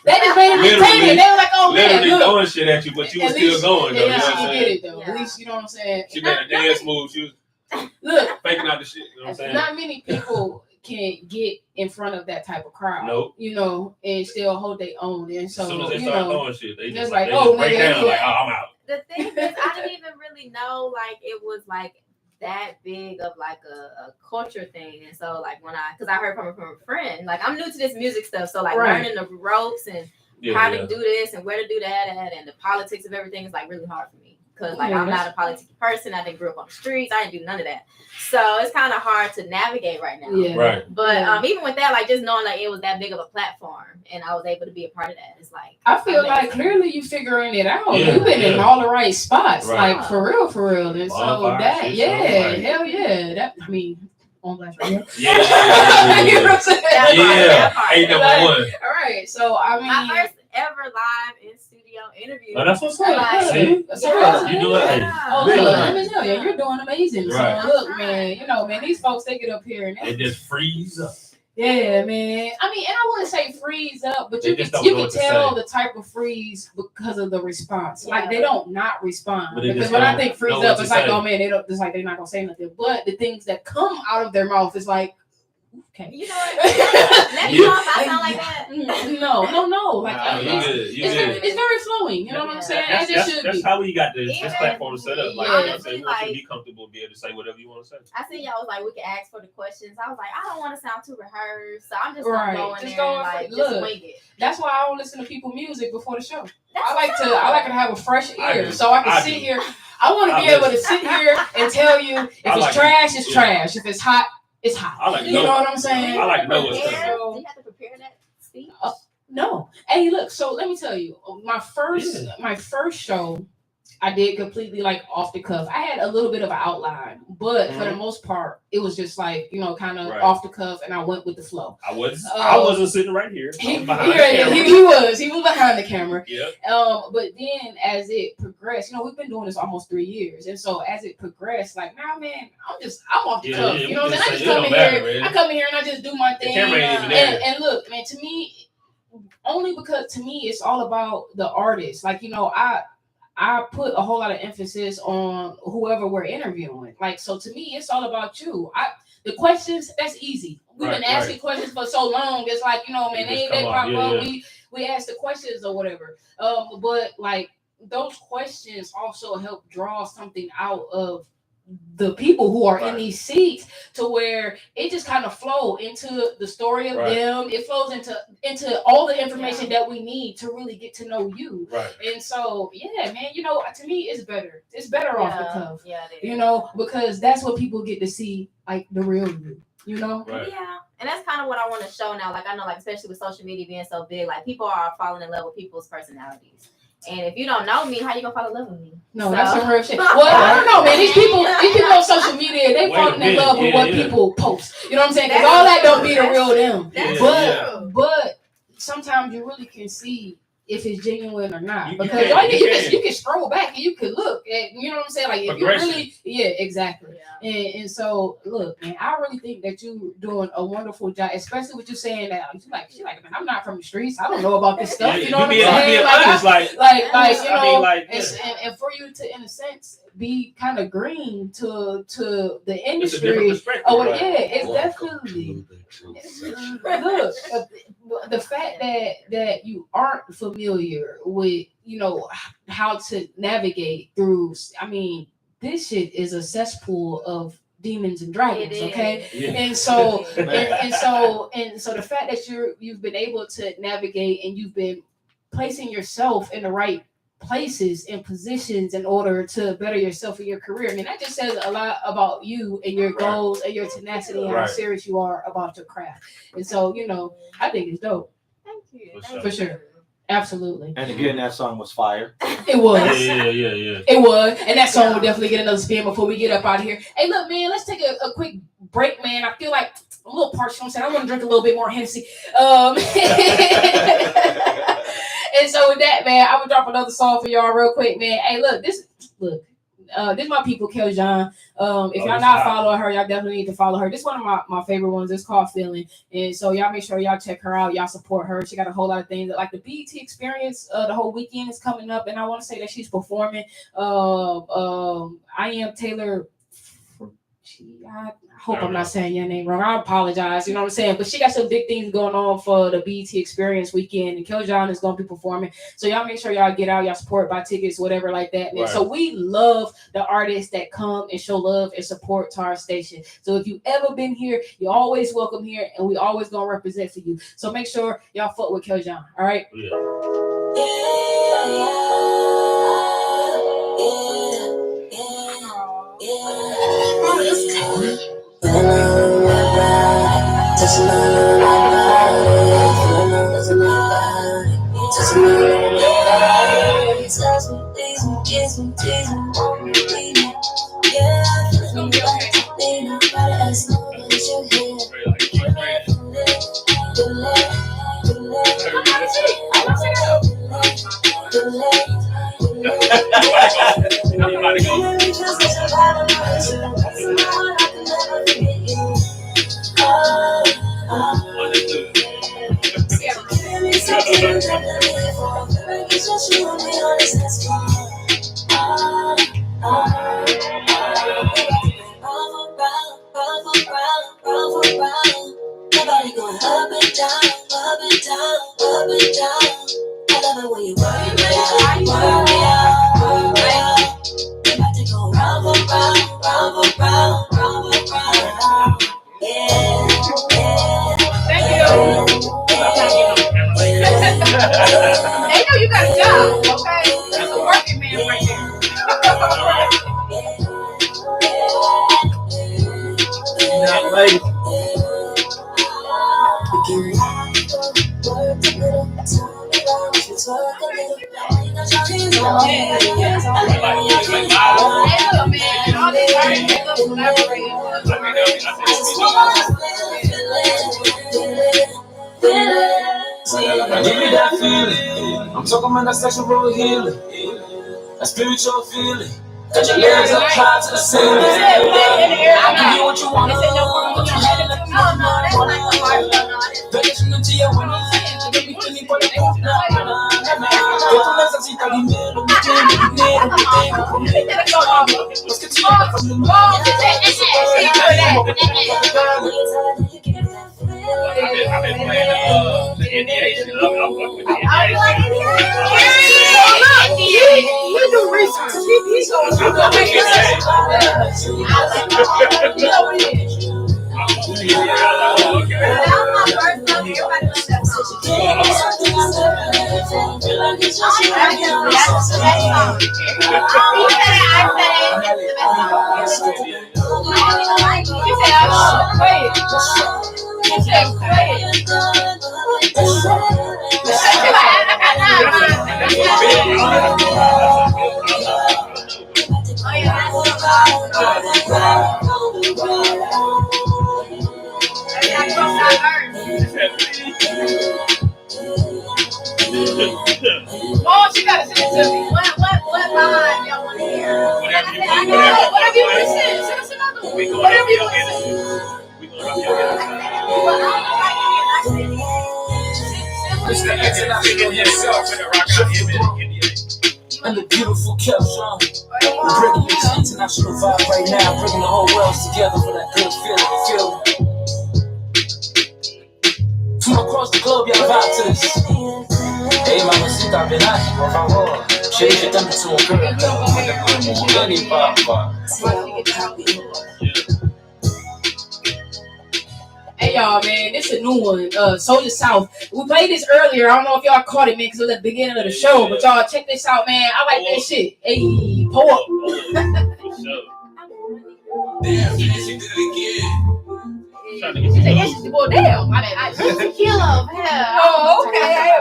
That just made it Literally- entertaining. They were like, oh man, literally look. throwing shit at you, but you were At still least- going though. You know At what least I'm you saying? did it though. Yeah. At least you know what I'm saying. She made a dance move. She was Look, faking out the shit. You know what I'm saying? not many people can get in front of that type of crowd. Nope. You know, and still hold their own. And so As soon as they you start know, throwing shit, they just just like, they oh, just break nigga, down yeah. like, oh, I'm out. The thing is, I didn't even really know like it was like that big of like a culture thing. And so like because I heard from a friend, like I'm new to this music stuff, so like Right. learning the ropes and Yeah, how yeah. to do this and where to do that at and the politics of everything is like really hard for me. because like I'm not a political person. I didn't grow up on the streets. I didn't do none of that. So it's kind of hard to navigate right now. Yeah. Right. But even with that, like just knowing like it was that big of a platform and I was able to be a part of that, it's like I feel like clearly you figuring it out. Yeah, You've been in all the right spots, Right. like for real. And so Bonfire, that, shit, yeah, right. hell yeah. That I mean, on Blast Radio. Yeah. You know what I'm saying? That part. Ain't number Like, one. All right, so I mean, my first ever live in studio interview. Oh, that's what's Like, up. See? so You do it. Hey, Oh, big look, time. let me tell you, you're doing amazing. Right. So look, man, you know, man, these folks they get up here and It just freeze up. yeah, man. I mean, and I wouldn't say freeze up, but They you just can don't you know can what to tell say. the type of freeze because of the response. Yeah. Like they don't not respond. But they Because just when I don't think freeze know what up, to it's like, say. oh man, they don't. It's like they're not gonna say nothing. But the things that come out of their mouth is like, okay. You know what? Let me know if I sound like that. No. Like Nah, You it's, good. You it's, good. very, it's very flowing. You know what I'm saying? As it should That's be. how we got this Even- platform set up. Like, Yeah. you know what I'm saying? We want you to Like- be comfortable, be able to say whatever you want to say. I see y'all was like, we can ask for the questions. I was like, I don't want to sound too rehearsed, so I'm just Right. gonna go in Just there go and in like for- just look. wing it. That's why I don't listen to people music before the show. That's I like to have a fresh I ear, do. so I can I sit do. here. I want to I be able to listen. sit here and tell you if I it's like trash, it's yeah. trash. If it's hot, it's hot. I like to You know. know what I'm saying? I like to know what's Prepare? coming. Do you have to prepare that speech? No. Hey, look. So let me tell you, my first show, I did completely like off the cuff. I had a little bit of an outline, but for the most part, it was just like kind of Right. off the cuff, and I went with the flow. I wasn't sitting right here. I He was behind the camera. was behind the camera. Yep. But then as it progressed, we've been doing this almost 3 years, and so as it progressed, like now, man, I'm off the Yeah, cuff. yeah, You know what I'm we saying? I just just say it come in don't matter, here. man. I come in here and I just do my thing. camera ain't even there. And look, man, to me, only because to me it's all about the artist. Like I put a whole lot of emphasis on whoever we're interviewing. Like, so to me, it's all about you. The questions, that's easy. We've been Right, asking questions for so long. It's like, man, It they just come pop up, up. yeah. We ask the questions or whatever. But like those questions also help draw something out of the people who are in Right. these seats to where it just kind of flow into the story of Right. them. It flows into all the information that we need to really get to know you. Right. And so, yeah, man, to me, it's better. It's better off the cuff, Yeah, it is. because that's what people get to see, like the real you, Right. Yeah, and that's kind of what I want to show now. Like I know, like especially with social media being so big, like people are falling in love with people's personalities. And if you don't know me, how you gonna fall in love with me? No, So- that's some real shit. Well, I don't know, man. These people on social media, they Wait a falling in minute. love with Yeah, what yeah. people post. You know what I'm saying? Because That's all that don't true. be the real them. That's Yeah. true. But sometimes you really can see if it's genuine or not. You Because can, all you you can. can scroll back and you can look at, you know what I'm saying? Like if you Progression. really, yeah, exactly. Yeah. And so look, man, I really think that you're doing a wonderful job, especially with you saying that she like, man, I'm not from the streets. I don't know about this stuff. Yeah, You know what I'm being saying? honest, like, Like I mean, like, and for you to, in a sense, be kind of green to the it's a different industry. perspective. Oh, right? yeah, it's definitely. Look, the fact that you aren't familiar with, how to navigate through. I mean, this shit is a cesspool of demons and dragons. It Okay. is. Yeah. And so and so the fact that you've been able to navigate and you've been placing yourself in the right places and positions in order to better yourself in your career. I mean, that just says a lot about you and your goals and your tenacity and how Right. serious you are about your craft. And so, I think it's dope. Thank you. For Thank For you. sure. Absolutely. And again, that song was fire. It was. Yeah. It was. And that song will definitely get another spin before we get up out of here. Hey, look, man, let's take a quick break, man. I feel like I'm a little parched. You know what I'm saying? I want to drink a little bit more Hennessy. And so with that, man, I would drop another song for y'all real quick, man. Hey, this is my people, Kel John. If y'all it's not hot. following her, y'all definitely need to follow her. This is one of my favorite ones. It's called Feeling. And so y'all make sure y'all check her out. Y'all support her. She got a whole lot of things. Like the BET experience, the whole weekend is coming up. And I want to say that she's performing. I Am Taylor. I hope I'm not saying your name wrong. I apologize. You know what I'm saying? But she got some big things going on for the BET experience weekend. And Kel John is going to be performing. So y'all make sure y'all get out. Y'all support, buy tickets, whatever like that. Man. Right. So we love the artists that come and show love and support to our station. So if you ever been here, you're always welcome here. And we always going to represent for you. So make sure y'all fuck with Kel John. All right? Yeah. Yeah. Just know about it. Just know about it. Just know about it. Touch me, please me, kiss me, tease me, want me, leave me. Yeah, I feel like ain't nobody else know that you're here. Nobody going up and down, up and down, up and down. I love it when you worry me out, worry me out, worry me out. We're about to go round for round, round for round, round for round. Yeah, yeah. Thank you. They know you got a job, okay? That's a working man right there. Not late. Give me that feeling. I'm talking about that sexual healing, that spiritual feeling. Got your legs up high to the ceiling. I'll give you what you want. Vacation into your window. I've been playing the NDA shit. I'm fucking with the NDA. He do research. He's going to Oh, she gotta send it to me. What line y'all want to hear? Whatever you want to send. Send us another one. Whatever you want to send. And the beautiful caption. We're bringing you the international vibe right now, bringing the whole world together for that good feeling. From across the globe, y'all vibe to this. Hey, mamacita, ven aquí, por favor. Shake them to a girl. Any papa. Hey y'all, man, this is a new one. Soldier South. We played this earlier. I don't know if y'all caught it, man, because it was at the beginning of the show. But y'all check this out, man. I like that shit. Hey, pull up. Damn, she did it again. Well, damn. Kilo, hell. Oh, okay.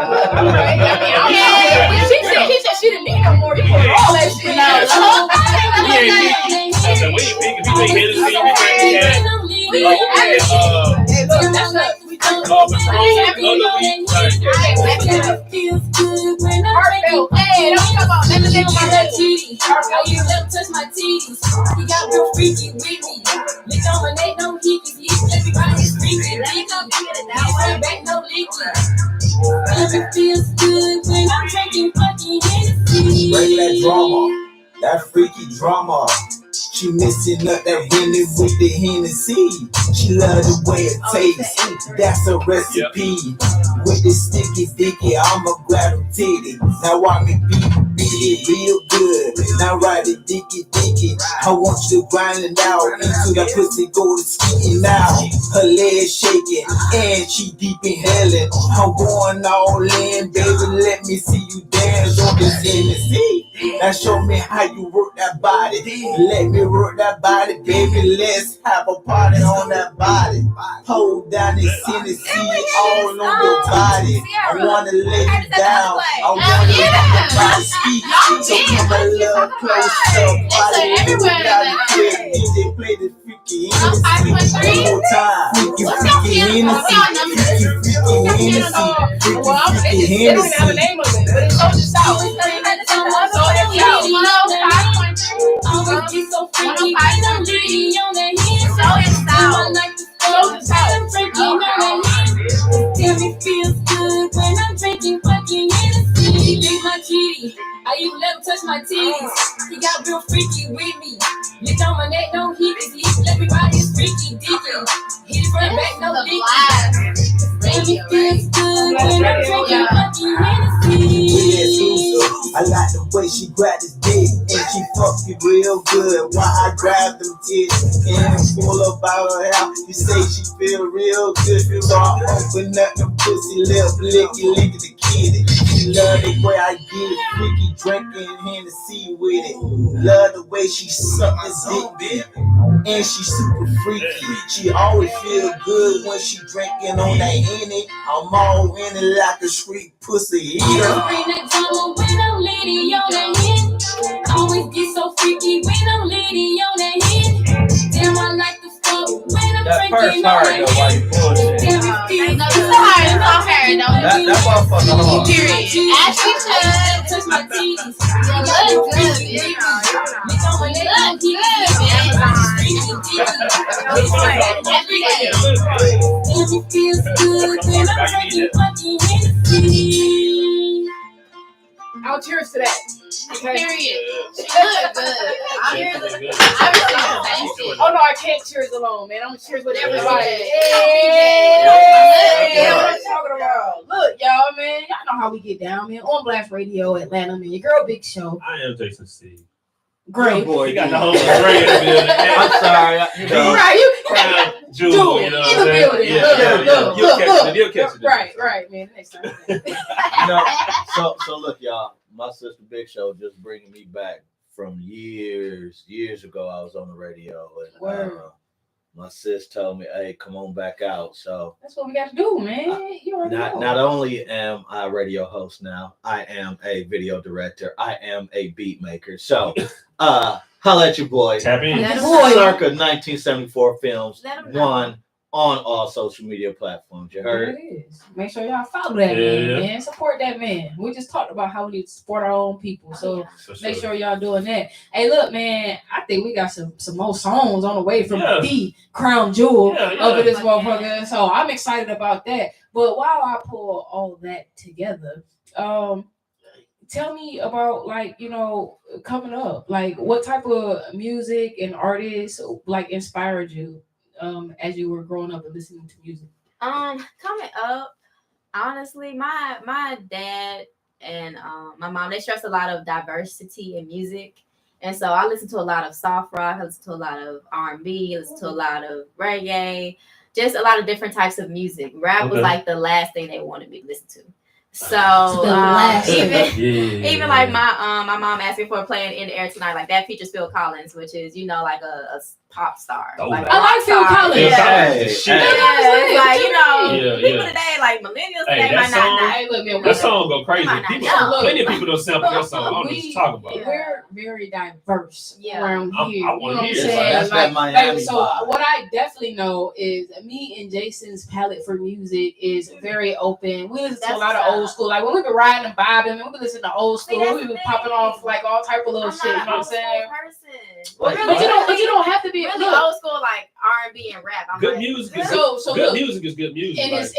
He said she didn't need no more. You put all that shit out. We ain't big. If you take Hennessy, we Hey, don't come on. Let the nigga my titties. You never touch my titties. He got real freaky with me. Bitch, don't relate no hickeys. Everybody is freaky. Now back no leaky. It feels good when I'm drinking fucking Hennessy. Bring that drama, that freaky drama. She mixing up that Rennie with the Hennessy. She love the way it tastes. That's a recipe. With the sticky dicky, I'ma grab them titty. Now watch me beat it real good. Now ride it dicky. I want you to grind it out into that pussy, go to skiing now. Her legs shaking and she deep inhaling. I'm going all in, baby. Let me see you dance on this Hennessy. Now show me how you work that body. Let me work that body, baby. Let's have a party on that body. body. Hold down this Tennessee all on your body. I wanna lay you down. I wanna let your body speak. So come a little closer. Body everywhere. DJ play the freaky Hennessy one more time. Freaky Hennessy. Freaky Hennessy. Well, Freaky they don't even have a Hennessy. name of it, but it's Soldier South. So it's Always get so freaky when I'm dirty on the hand. I like to go when I'm freaky on the hand. Tell me feels good when I'm drinking fucking Hennessy. Drink my kitty, I even let him touch my titties. He got real freaky with me. Lick on my neck, don't hit it. He let me ride his freaky dicky. Hit it from the back, no dicky. Tell me feels good when I'm drinking fucking Hennessy. I like the way she grabbed his dick and she fucked me real good. While I grabbed them tits and pull up out her house, you say she feel real good. So I open up the pussy lip, licky the kitty. She love the way I get it, freaky drinking Hennessy with it. Love the way she suck this dick, and she super freaky. She always feel good when she drinking on that Henny. I'm all in it like a street pussy eater. Bring that drama when I'm lady on the hit. Always get so freaky when I'm lady on the hit. Damn, I like to fuck when I'm That first drinking on hard the though, why you bullshit? Damn, it feels No, good. it's hard. It's all hard. That motherfucker hard. Period. Ashley Judd. Touch my titties. You look good. Lick on my neck, don't hit Every day. Damn, it feels good when I'm drinking fucking Hennessy. I'll cheers to that. Okay. Period. She look good. Oh no, I can't cheers alone, man. I'm gonna cheers with everybody. Hey, what I'm talking about. Look, y'all, man. Y'all know how we get down, man. On Blast Radio, Atlanta, man. Your girl, Big Show. I am Jason C. Great. Boy, You got the whole Gray in the building. I'm sorry. You know, Right, you Crown Jewel, Jewel, you know in what the I'm saying? building. Look. You'll catch it. Right, man. Next time. you know, so look, y'all. My sister Big Show just bringing me back from years ago. I was on the radio, and Word. my sis told me, "Hey, come on back out." So That's what we got to do, man. You already know. not only am I a radio host now, I am a video director. I am a beat maker. So, holla at your boy. Tap in. Yeah. Circa 1974 films. Let 'em know. One on all social media platforms. You There heard? it is. Make sure y'all follow that Yeah. man. Support that man. We just talked about how we need to support our own people. So make sure y'all doing that. Hey, look, man, I think we got some more songs on the way from Yeah. the crown jewel Yeah. of this Yeah. motherfucker. So I'm excited about that. But while I pull all that together, tell me about, like, you know, coming up. Like, what type of music and artists like inspired you as you were growing up and listening to music? Coming up, honestly, my dad and my mom, they stress a lot of diversity in music. And so I listen to a lot of soft rock, I listen to a lot of R&B, I listen to a lot of reggae, just a lot of different types of music. Rap was Okay. like the last thing they wanted me to listen to. So The last even like my mom asked me for playing In the Air Tonight, like that features Phil Collins, which is, you know, like a pop star. Oh, like man. I like Phil Collins. Phil Yeah. Collins Hey, is shit. hey. Yeah, it's like, you know, Yeah, people yeah. today, like millennials Hey, today, that might not song- know. Hey, look, man, That song go crazy. Come on People, now. plenty of people don't sample that Look, song. I don't know what we- you're talking about. Yeah. we're very diverse Yeah. around I here. You know wanna what I'm hear it. saying? That's that Miami so vibe. what I definitely know is me and Jason's palette for music is very open. We listen to a That's lot of what's old up. school. Like when we been riding and vibing, we been listening to old See, school. that's We the been thing. popping off like all type of little I'm shit. You know not what I'm an old school saying? person. But, Really? but you don't have to be Really look. old school, like R&B and rap. I'm Good like, music is So good look, music is good music. and like-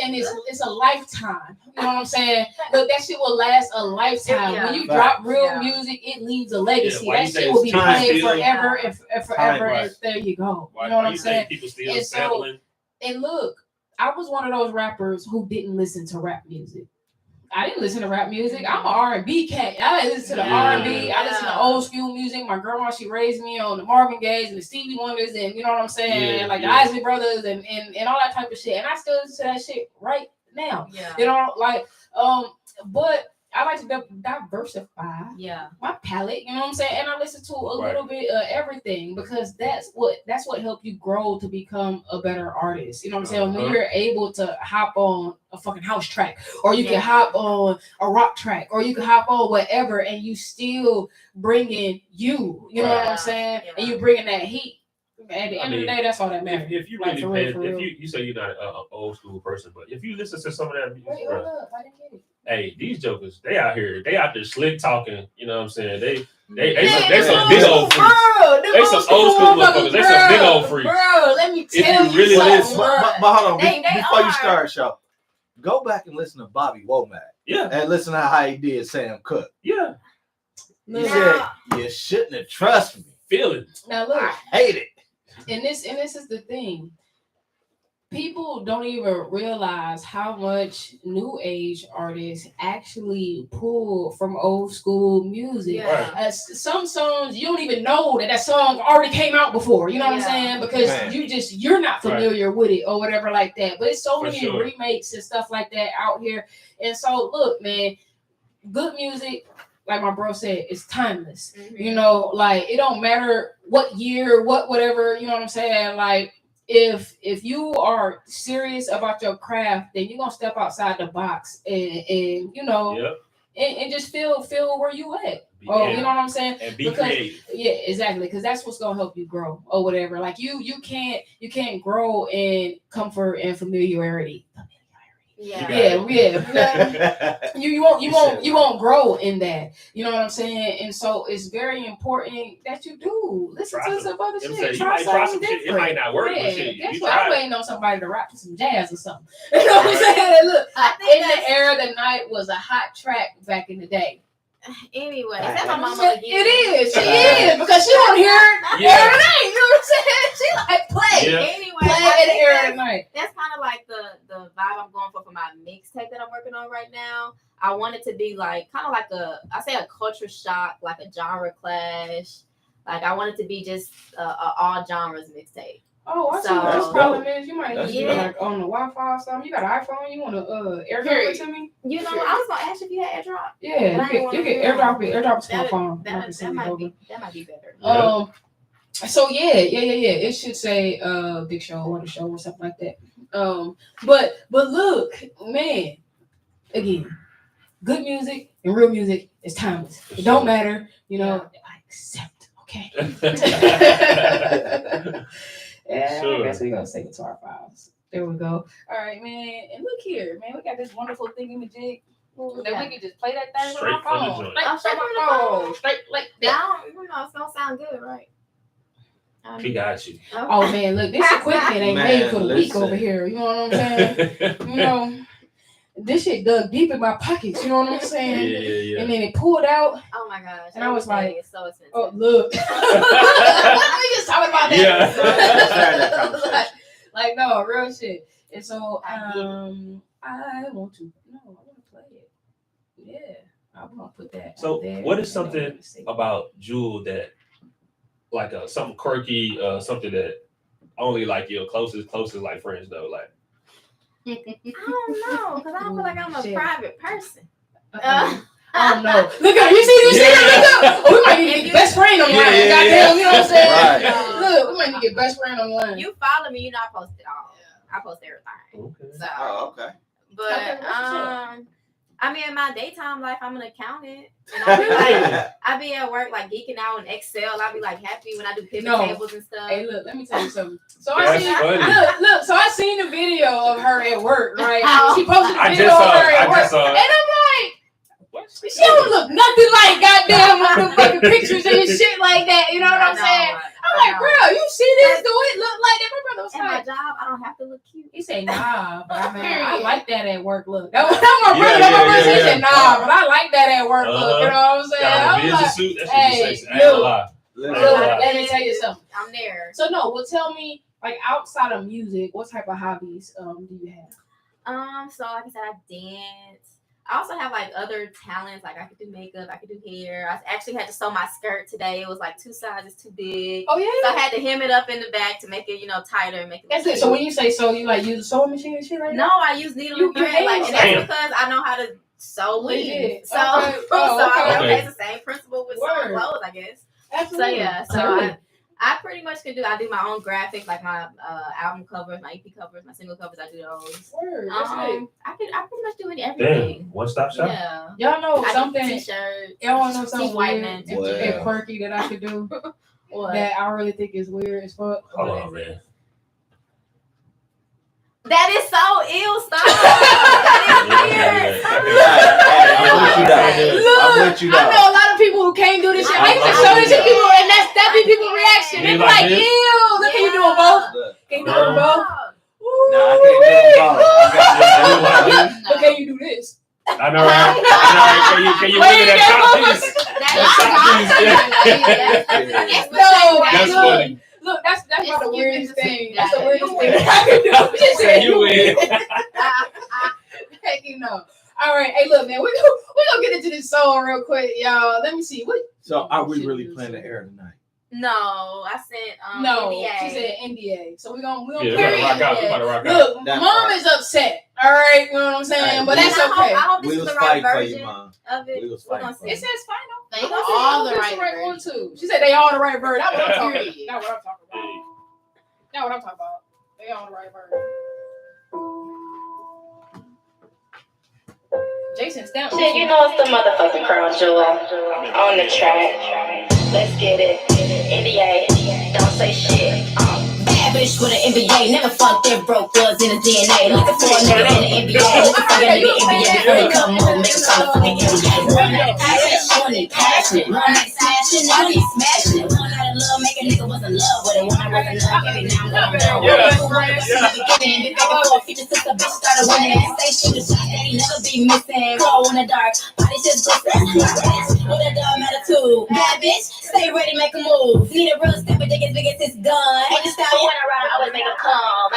it's a lifetime. You know what I'm saying? Look, that shit will last a lifetime. Yeah. When you Right. drop real Yeah. music, it leaves a legacy. Yeah, why you That say shit will be it's time played still? forever and forever. Right. And there you go. Why, You know what why I'm you saying? think people still And so- sampling? And look, I was one of those rappers who didn't listen to rap music. I didn't listen to rap music. I'm an R&B cat. I listen to the Yeah. R&B. I listen to old school music. My grandma, she raised me on the Marvin Gaye and the Stevie Wonders, and you know what I'm saying, Yeah, like yeah. the Isley Brothers and all that type of shit. And I still listen to that shit right now. Yeah. You know, like but I like to diversify Yeah. my palette, you know what I'm saying? And I listen to a little bit of everything because that's what helped you grow to become a better artist. You know what I'm saying? When you're able to hop on a fucking house track, or you can hop on a rock track, or you can hop on whatever, and you still bringing you know what I'm saying? And you bringing that heat. At the end of the day, that's all that matters. If you really if you say you're not an old school person, but if you listen to some of that music, bro, hey, these jokers, they out there slick talking. You know what I'm saying? They some big old freaks. They some old school motherfuckers. They some big old freaks. Bro, let me tell you really something. But hold on, before you start, y'all, go back and listen to Bobby Womack. Yeah. And listen to how he did Sam Cooke. Yeah. He said, you shouldn't have trusted me. Feel it. Now look, I hate it. And this is the thing. People don't even realize how much new age artists actually pull from old school music. Yeah. Some songs you don't even know that song already came out before. You know what I'm saying? Because you're not familiar with it or whatever like that. But it's so many remakes and stuff like that out here. And so look, man, good music, like my bro said, it's timeless. You know, like it don't matter what year, whatever, you know what I'm saying? Like if you are serious about your craft, then you're gonna step outside the box and you know and just feel where you at. You know what I'm saying? And be creative. Yeah, exactly. Because that's what's gonna help you grow or whatever. Like you can't grow in comfort and familiarity. You won't grow in that. You know what I'm saying? And so it's very important that you do listen to some other shit. Try something different. It might not work, but shit, guess what? I'm waiting on somebody to rap some jazz or something. You know what I'm saying? Look, In the Air of the Night was a hot track back in the day. Anyway, is that my mama again? It is. She is because she don't hear it every night. You know what I'm saying? She like play. Anyway, play in the air of the night. That's kind of like the vibe I'm going for my mixtape that I'm working on right now. I want it to be like kind of like a culture shock, like a genre clash. Like I want it to be just all genres mixtape. Oh, I see what this problem is. You might need to be like on the Wi-Fi or something. You got an iPhone? You want to airdrop it to me? You know, I was gonna ask you if you had AirDrop. Yeah, you can airdrop it. Airdrop it to my phone. That might be better. So yeah. It should say Big Show on the show or something like that. But look, man, again, good music and real music is timeless. It don't matter, you know. I accept. Okay. Yeah, I guess we're gonna save it to our files. There we go. All right, man. And look here, man. We got this wonderful thingy-majig that we can just play that thing straight on our phone. Straight like that. Down, you know, it's gonna sound good, right? He got you. Oh man, look, this equipment ain't made for the week over here. You know what I'm saying? You know, this shit dug deep in my pockets. You know what I'm saying? Yeah. And then it pulled out. Oh my gosh! And I was like, it's so expensive. Oh look, we just talking about that. like no real shit. And so I want to play it. Yeah, I want to put that. So there. what is something about Jewel that like something quirky, something that only like your closest like friends know, like? I don't know, because I don't feel like I'm a private person. I don't know. Look at you see that? We might need to get best friend on the line. Goddamn, you know what I'm saying? Right. Look, we might need to get best friend on the line. You follow me, you know I post it all. I post everything. Okay. So, okay. But I mean, in my daytime life, I'm an accountant, and I be at work like geeking out in Excel. I be like happy when I do pivot tables and stuff. Hey, look, let me tell you something. So I seen the video of her at work, right? She posted a video of her at work, and I'm like, she don't look nothing like goddamn the fucking pictures and shit like that. You know what I'm saying? I'm like, girl, you see this? Do it look like that? My brother was like, my job, I don't have to look cute. He said, nah, but I like that at work. Look, that was my brother. He said, nah, but I like that at work. Look, you know what I'm saying? I was like, hey, let me tell you something. I'm there. So no, well, tell me, like outside of music, what type of hobbies do you have? So like I said, I dance. I also have like other talents, like I could do makeup, I could do hair. I actually had to sew my skirt today. It was like 2 sizes too big. Oh yeah. So I had to hem it up in the back to make it, tighter and make it. That's it. So when you say sew, you like use a sewing machine and shit like that? No, I use needle and thread. And that's because I know how to So They we did. so Okay. so Oh, I okay. mean, it's the same principle with some Word. clothes, I guess. Absolutely. So yeah, so I pretty much can do. I do my own graphics, like my album covers, my EP covers, my single covers. I do those. Word. That's it. I pretty much do everything. Damn, one stop shop. Yeah. Y'all know I something. do t-shirts. Y'all want to know something Teeth white weird man. and quirky that I should do What? that I really think is weird as fuck? Hold on, man. That is so ill. Stop. That is weird. Look, I'm with you I now. know a lot of people who can't do this shit. I can show this to people, and that be people's reaction. They be like, this? ew. Look, can you do them both? Can you do them both? Nah, I can't do them both. But can you do this? I know, right? Can you look at that top piece? No, That's look, funny. Look, that's It's about the weirdest giving thing. the- That's the yeah, weirdest you thing win. I can do. She Say said, you win. Heck, you know. All right, hey, look, man, we gonna get into this song real quick, y'all. Let me see. What? So are we really playing the air tonight? No, I sent No, NDA. she said NDA. So we gonna Yeah, play we gotta rock out. We NDA. gotta rock out. Look, That mom part. is upset. All right, you know what I'm saying, Hey, but we- that's And okay. I hope this We is was the right fighting for you, version mom. of it. We was We're fighting gonna for see. It says final. They I got said, all oh, the this right the right one version. too. She said they all the right bird. That's what I'm talking about. Period. That's what I'm talking about. That's what I'm talking about. They all the right bird. Jason Stamp. Shit, you know it's the motherfucking Crown Jewel on the track. Let's get it. NDA, don't say shit. Bad bitch with an NBA, never fucked their broke was in the DNA. Looking for a nigga in the NBA, looking for a nigga NBA before he come home, make him call the fucking NBA. One night passionate, passionate. One night smashing, now he smashing it. One night of love, make a nigga was in love with it. One night was in love, baby, now I'm going down with it. Who wanted us in the beginning, been back and forth, features since the bitch started winning. Say shoot a shot that he never be missing. Glow in the dark, body just different. With a dumb attitude. Bad bitch, stay ready, make a move. Need a real step, but dick as big as his gun. Ain't the style when I ride, I always make him come.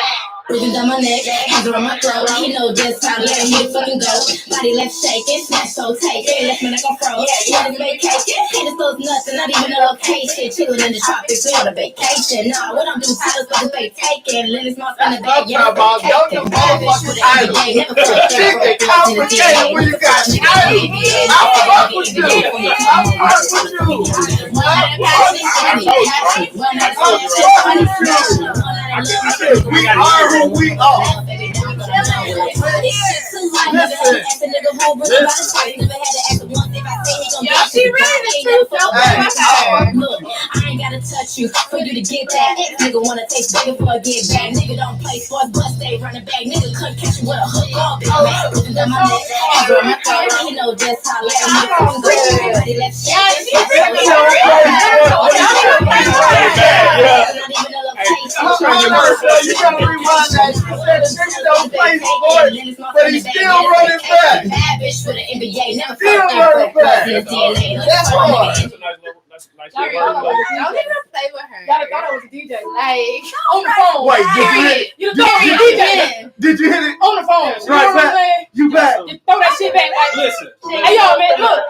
Breathing down my neck, hands around my throat. He know just how to let me fucking go. Body left shaking, smash so take it. Left me like I'm froze. Niggas make cake, haters those nothing, not even a location. Chilling in the tropics, we on a vacation. Nah, what I'm doing, titles, but they taking. Lily's mouth in the bag, yeah, vacation. Bad bitch with an NBA, never fucked that broke. Complicated when you got We are who we are. Yeah, she ready to truth. I ain't gotta touch you for you to get that. Nigga wanna taste bigger before I get back. Nigga don't play sports, but stay running back. Nigga couldn't catch you with a hook all big man. Looking down my neck, hands on my throat. He know just how let me go. Everybody let's I'm trying to rewind that. Nigga don't play sports, but he's still running back. Bad bitch with an NBA, never Still fucked running back. that DNA. That's hard. That's a nice Sorry, little y'all word. don't Don't even play with her. Y'all thought I was a DJ. Like, on the phone. Wait, did you hit it? You throw me a DJ. Did you hit it? On the phone. You know Right what I'm saying? You back. You throw that shit back. Like, Listen. hey, y'all, man, look.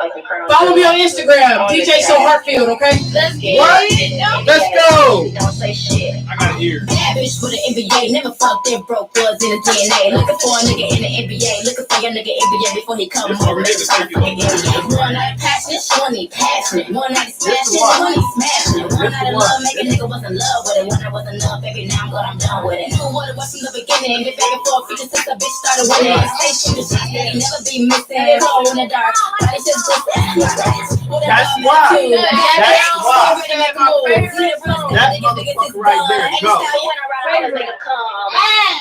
Follow me on Instagram. DJ So Hartfield, okay? Let's get What? it. Let's go. Don't say shit. I got ears. Bad bitch with an NBA, never fucked their broke was in the DNA. Looking for a nigga in the NBA, looking for your nigga NBA before he come home. Make him call the fucking NBA. One night passionate, one night passionate. One night smashing, one night smashing. One night of love, make a nigga was in love with it. One night was enough, baby, now I'm glad I'm done with it. Knew what it was from the beginning. Been back and forth, features since the bitch started winning. Stay shooting shots that he never be missing. Glow in the dark, body just That's why. That's why. That's motherfucker right there. Go.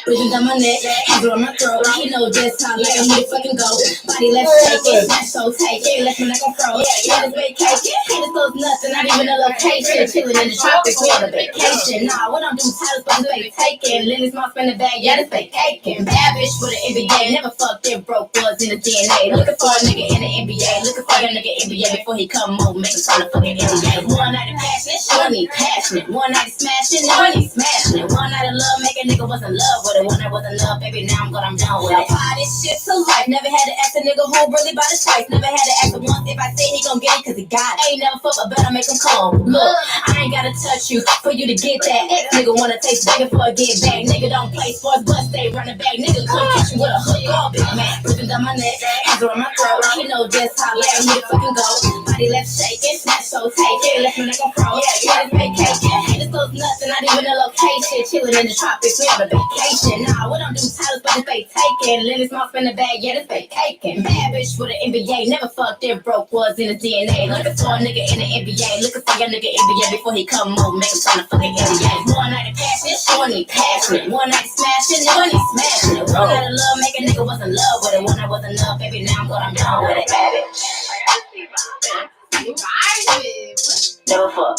Breathing down my neck, hands on my throat. He know just how like I'm gonna fucking go. Body left shaking, smash so take it. Left me like I'm froze. Haters make cake, haters close nothing, not even a location. Chilling in the tropics, we on a vacation. Nah, what I'm doing, titles, but they taking. Lily's mouth in the bag, yeah, this fake caking. Bad bitch with an NBA, never fucked their broke was in the DNA. Looking for a nigga in the NBA, looking for your nigga NBA before he come home, make him call the fucking NBA. One night of passionate, one night passionate. One night smashing, one night smashing. One night out of love, make a nigga was in love with it. When I was in love, baby, now I'm done with it. Apply this shit to life. Never had to ask a nigga who really bought his price. Never had to ask him once if I say he gon' get it, cause he got it. Ain't never fuck, but better make him come. Look, I ain't gotta touch you for you to get that. Ex nigga wanna taste begging for a get back. Nigga don't play sports, but stay running back. Nigga come catch you with a hook or big man. Ripping down my neck, hands around my throat. He know just how late he to fucking go. Body left shaking, snatch so take it. Left me like a pro. Yeah, it's vacation. Haters so nuts and not even a location. Chilling in the tropics, we on a vacation. Nah, we don't do titles, but it's fake taking. Lily Small spin the bag, yeah, it's fake caking. Bad bitch with an NBA, never fucked it, broke was in the DNA. Looking for a nigga in the NBA, looking for your nigga NBA before he come over, make him sign a fucking NBA. One night of passion, showing he passionate. One night smashing, one he smashing it. One night of love, make a nigga was in love with it. One night was in love, baby, now I'm done with it. Never fuck.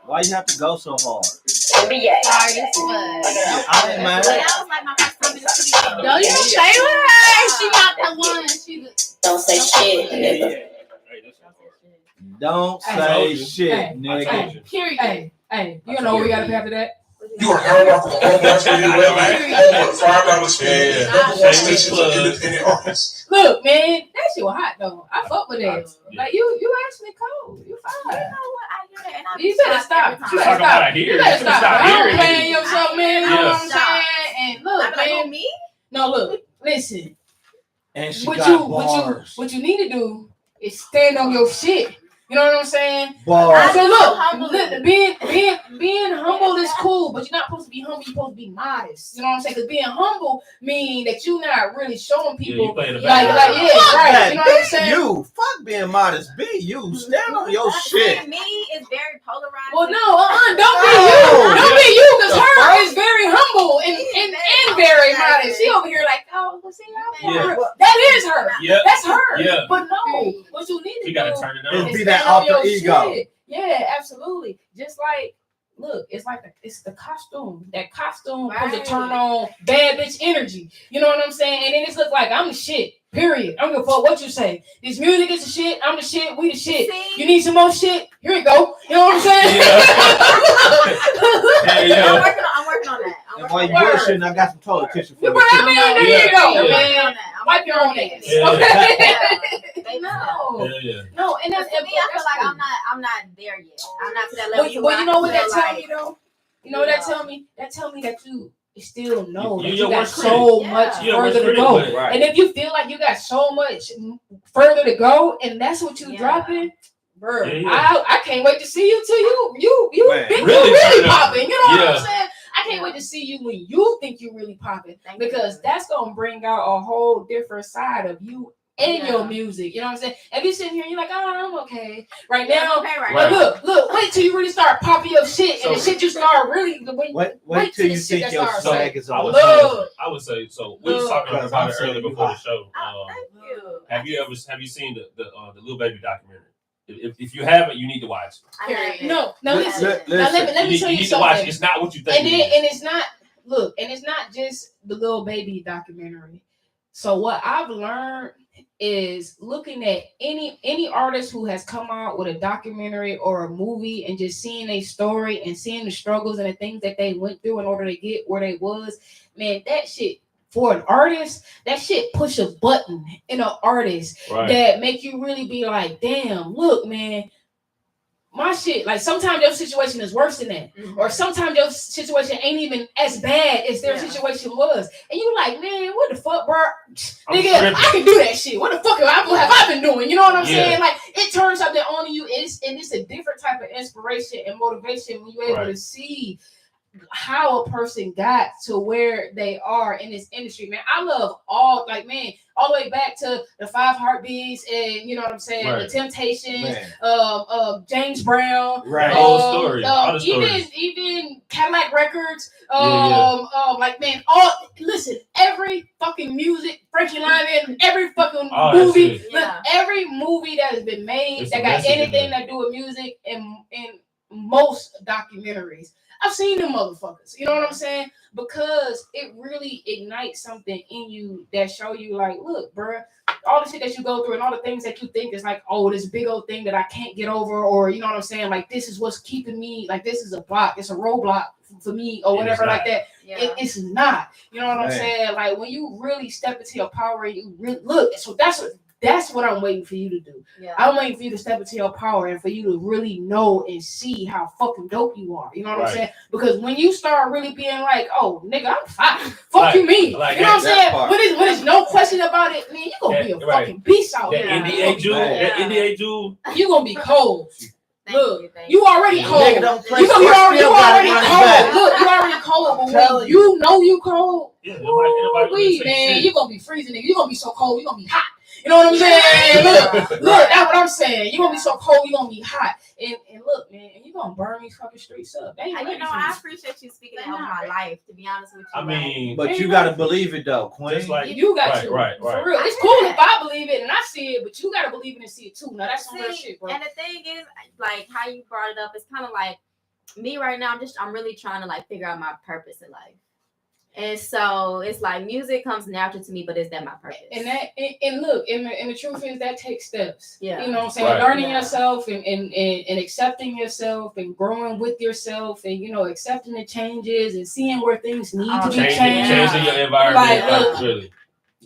Why you have to go so hard? NBA. Sorry, this was. I ain't mad. That was like my first time in the studio. Don't even play with her. She not the one. She the. Don't say shit, nigga. Don't say shit, Hey, nigga. Period. Hey, you know what we gotta pay after that? You are now welcome to Home Blast Radio Webman, home with $5 spin and number one station for independent artists. Look, man, that shit was hot though. I fuck with that. Like you actually cold. You You fine. know what? I hear that and I You be better shocked stop. every time. You Talk better about stop. it here. You better You stop. stop I'm hearing playing it. yourself, man. You know Yeah. what I'm saying? And I look, be like, man. who, me? No, look. Listen. And she What got bars. you need to do is stand on your shit. You know what I'm saying? Bars. So look, humble. being humble is cool, but you're not supposed to be humble. You're supposed to be modest. You know what I'm saying? Because being humble mean that you're not really showing Yeah, you people play the like back. yeah, right. You know what I'm saying? You fuck being modest. Be you. Stand on your shit. See, me is very polarized. Well, no, don't be you. Don't be you, because her is very humble and very modest. She over here like, oh, well, see, Yeah. that is her. Yeah. That's her. Yeah. But no, what you need to You do gotta turn it on. It's is be that stand on alter your ego. shit. Yeah, absolutely. Just like, look, it's the costume. That costume supposed to turn on bad bitch energy. You know what I'm saying? And then it looks like I'm the shit. Period. I don't give a fuck what you say. This music is the shit. I'm the shit. We the shit. See? You need some more shit? Here you go. You know what I'm saying? Yeah. I'm working on that. And while you bullshitting, I got some toilet tissue for You you. put that man, there Yeah. you go, Yeah. man. Wipe your own ass. Yeah. Okay? They know. No. Yeah. No, and To that's me, I feel like I'm not there yet. I'm not to that level. to Well, where you I know can what that feel tell like- me though? You know what that tell me? That tell me that you still know You- that you're you your got worst so critic. much Yeah. You're your further worst to critic, go. but- Right. And if you feel like you got so much further to go, and that's what you Yeah. dropping, bro, Yeah, yeah. I can't wait to see you till you Man. think Really you really turn up. popping. You know what Yeah. I'm saying? I can't wait to see you when you think you really popping, Thank because you. that's gonna bring out a whole different side of you and Yeah. your music. You know what I'm saying? If you sitting here and you're like, oh, I'm okay right Yeah, now. okay, right But now. look, wait till you really start popping your shit, and the So- shit you start really Wait Wait till till you the shit think that your starts swag is I on. would Look. say, so we was Look. talking Because about I'm it saying earlier you before the hot. show. Oh, thank you. Have you seen the Lil Baby documentary? If you haven't, you need to watch. I haven't. No, now listen. Listen. Now let You me need, tell you you need to watch it. something. It's not what you think. And it then, is. and it's not just the Lil Baby documentary. So what I've learned is looking at any artist who has come out with a documentary or a movie and just seeing a story and seeing the struggles and the things that they went through in order to get where they was, man, that shit for an artist, that shit push a button in an artist Right. that make you really be like, damn, look, man, my shit, like sometimes your situation is worse than that. Mhm. Or sometimes your situation ain't even as bad as their Yeah. situation was. And you like, man, what the fuck, bro? I'm Nigga, tripping. I can do that shit. What the fuck have I been doing? You know what I'm Yeah. saying? Like, it turns out that only you is, and it's a different type of inspiration and motivation when you're able Right. to see how a person got to where they are in this industry, man. I love all the way back to the 5 Heartbeats and you know what I'm saying, Right. the Temptations, Man. James Brown, Right. Whole story, all the even stories. even Cadillac Records, Yeah, like man, listen, every fucking music, Frankie Lyman, every fucking All that movie, shit. look, Yeah. every movie that has been made There's that some got message in anything there. to do with music and most documentaries. I've seen them motherfuckers. You know what I'm saying? Because it really ignites something in you that show you like, look, bruh, all the shit that you go through and all the things that you think is like, oh, this big old thing that I can't get over, or you know what I'm saying? Like, this is what's keeping me, like, this is a block, it's a roadblock for me or whatever like that. Yeah. It's not. You know what I'm Man. saying? Like when you really step into your power and you really look. So that's what I'm waiting for you to do. Yeah. I'm waiting for you to step into your power and for you to really know and see how fucking dope you are. You know what Right. I'm saying? Because when you start really being like, oh, nigga, I'm fine. Fuck Like- you mean. like you know what I'm that saying? part. When it's no question about it, man, you gonna be a Right. fucking beast out That there. NDA Jew, man. that NDA Jew. You gonna be cold. Thank Look, thank you already Yeah. cold. Nigga don't play You sports, already still gotta cold. run it back. Look, you already cold. But when telling you know you cold, Yeah, nobody woo-wee, say man, shit. you gonna be freezing, nigga. You gonna be so cold. You gonna be hot. You know what I'm saying? Look, that's what I'm saying. You gonna be so cold. You gonna be hot. And look, man, and you gonna burn these fucking streets up. They ain't You ready know, for I this. appreciate you speaking over my life. To be honest with you, I mean, But you gotta believe it though, Queen. just like You got right, to. right. For real. It's cool if I believe it and I see it, but you gotta believe it and see it too. Now that's some real See, shit, bro. and the thing is, like how you brought it up, it's kind of like me right now. I'm really trying to like figure out my purpose in life, and so it's like music comes natural to me, but is that my purpose? And look, and the truth is that takes steps. Yeah. You know what I'm saying? Right. Learning Yeah. yourself and accepting yourself and growing with yourself and accepting the changes and seeing where things need to be changing changed. your environment, Like, like, look, really.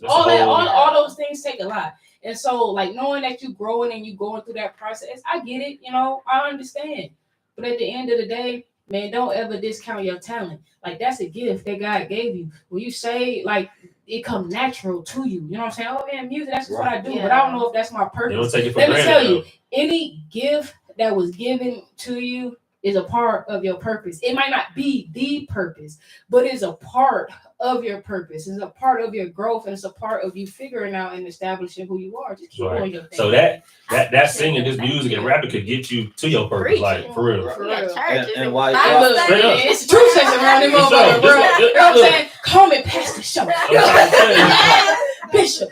That's All a that, whole- all those things take a lot. And so, like, knowing that you growing and you going through that process, I get it, I understand. But at the end of the day, man, don't ever discount your talent. Like, that's a gift that God gave you. When you say, like, it comes natural to you. You know what I'm saying? Oh, man, music, that's just what I do. Yeah. But I don't know if that's my You purpose. don't take it for Let me granted. tell you, though. any gift that was given to you is a part of your purpose. It might not be the purpose, but it's a part of your purpose. It's a part of your growth, and it's a part of you figuring out and establishing who you are. Just keep Right. doing your thing. So that singing, this music and rapping could get you to your purpose, like for real. For Yeah, real. churches And why- Hey, Bible look, Straight up. it's true sex around them For sure. motherfuckers, bro. Just- You know what I'm look. saying? Call me Pastor Show. I'm trying to tell you. Bishop.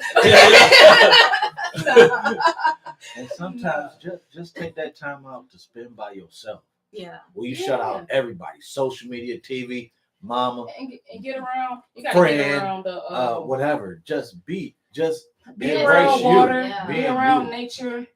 And sometimes just take that time out to spend by yourself. Yeah. Where you shut out everybody, social media, TV, mama, And get around. You gotta get Friend, around the whatever. Just be embrace around you. water, Yeah. be Being around you. nature.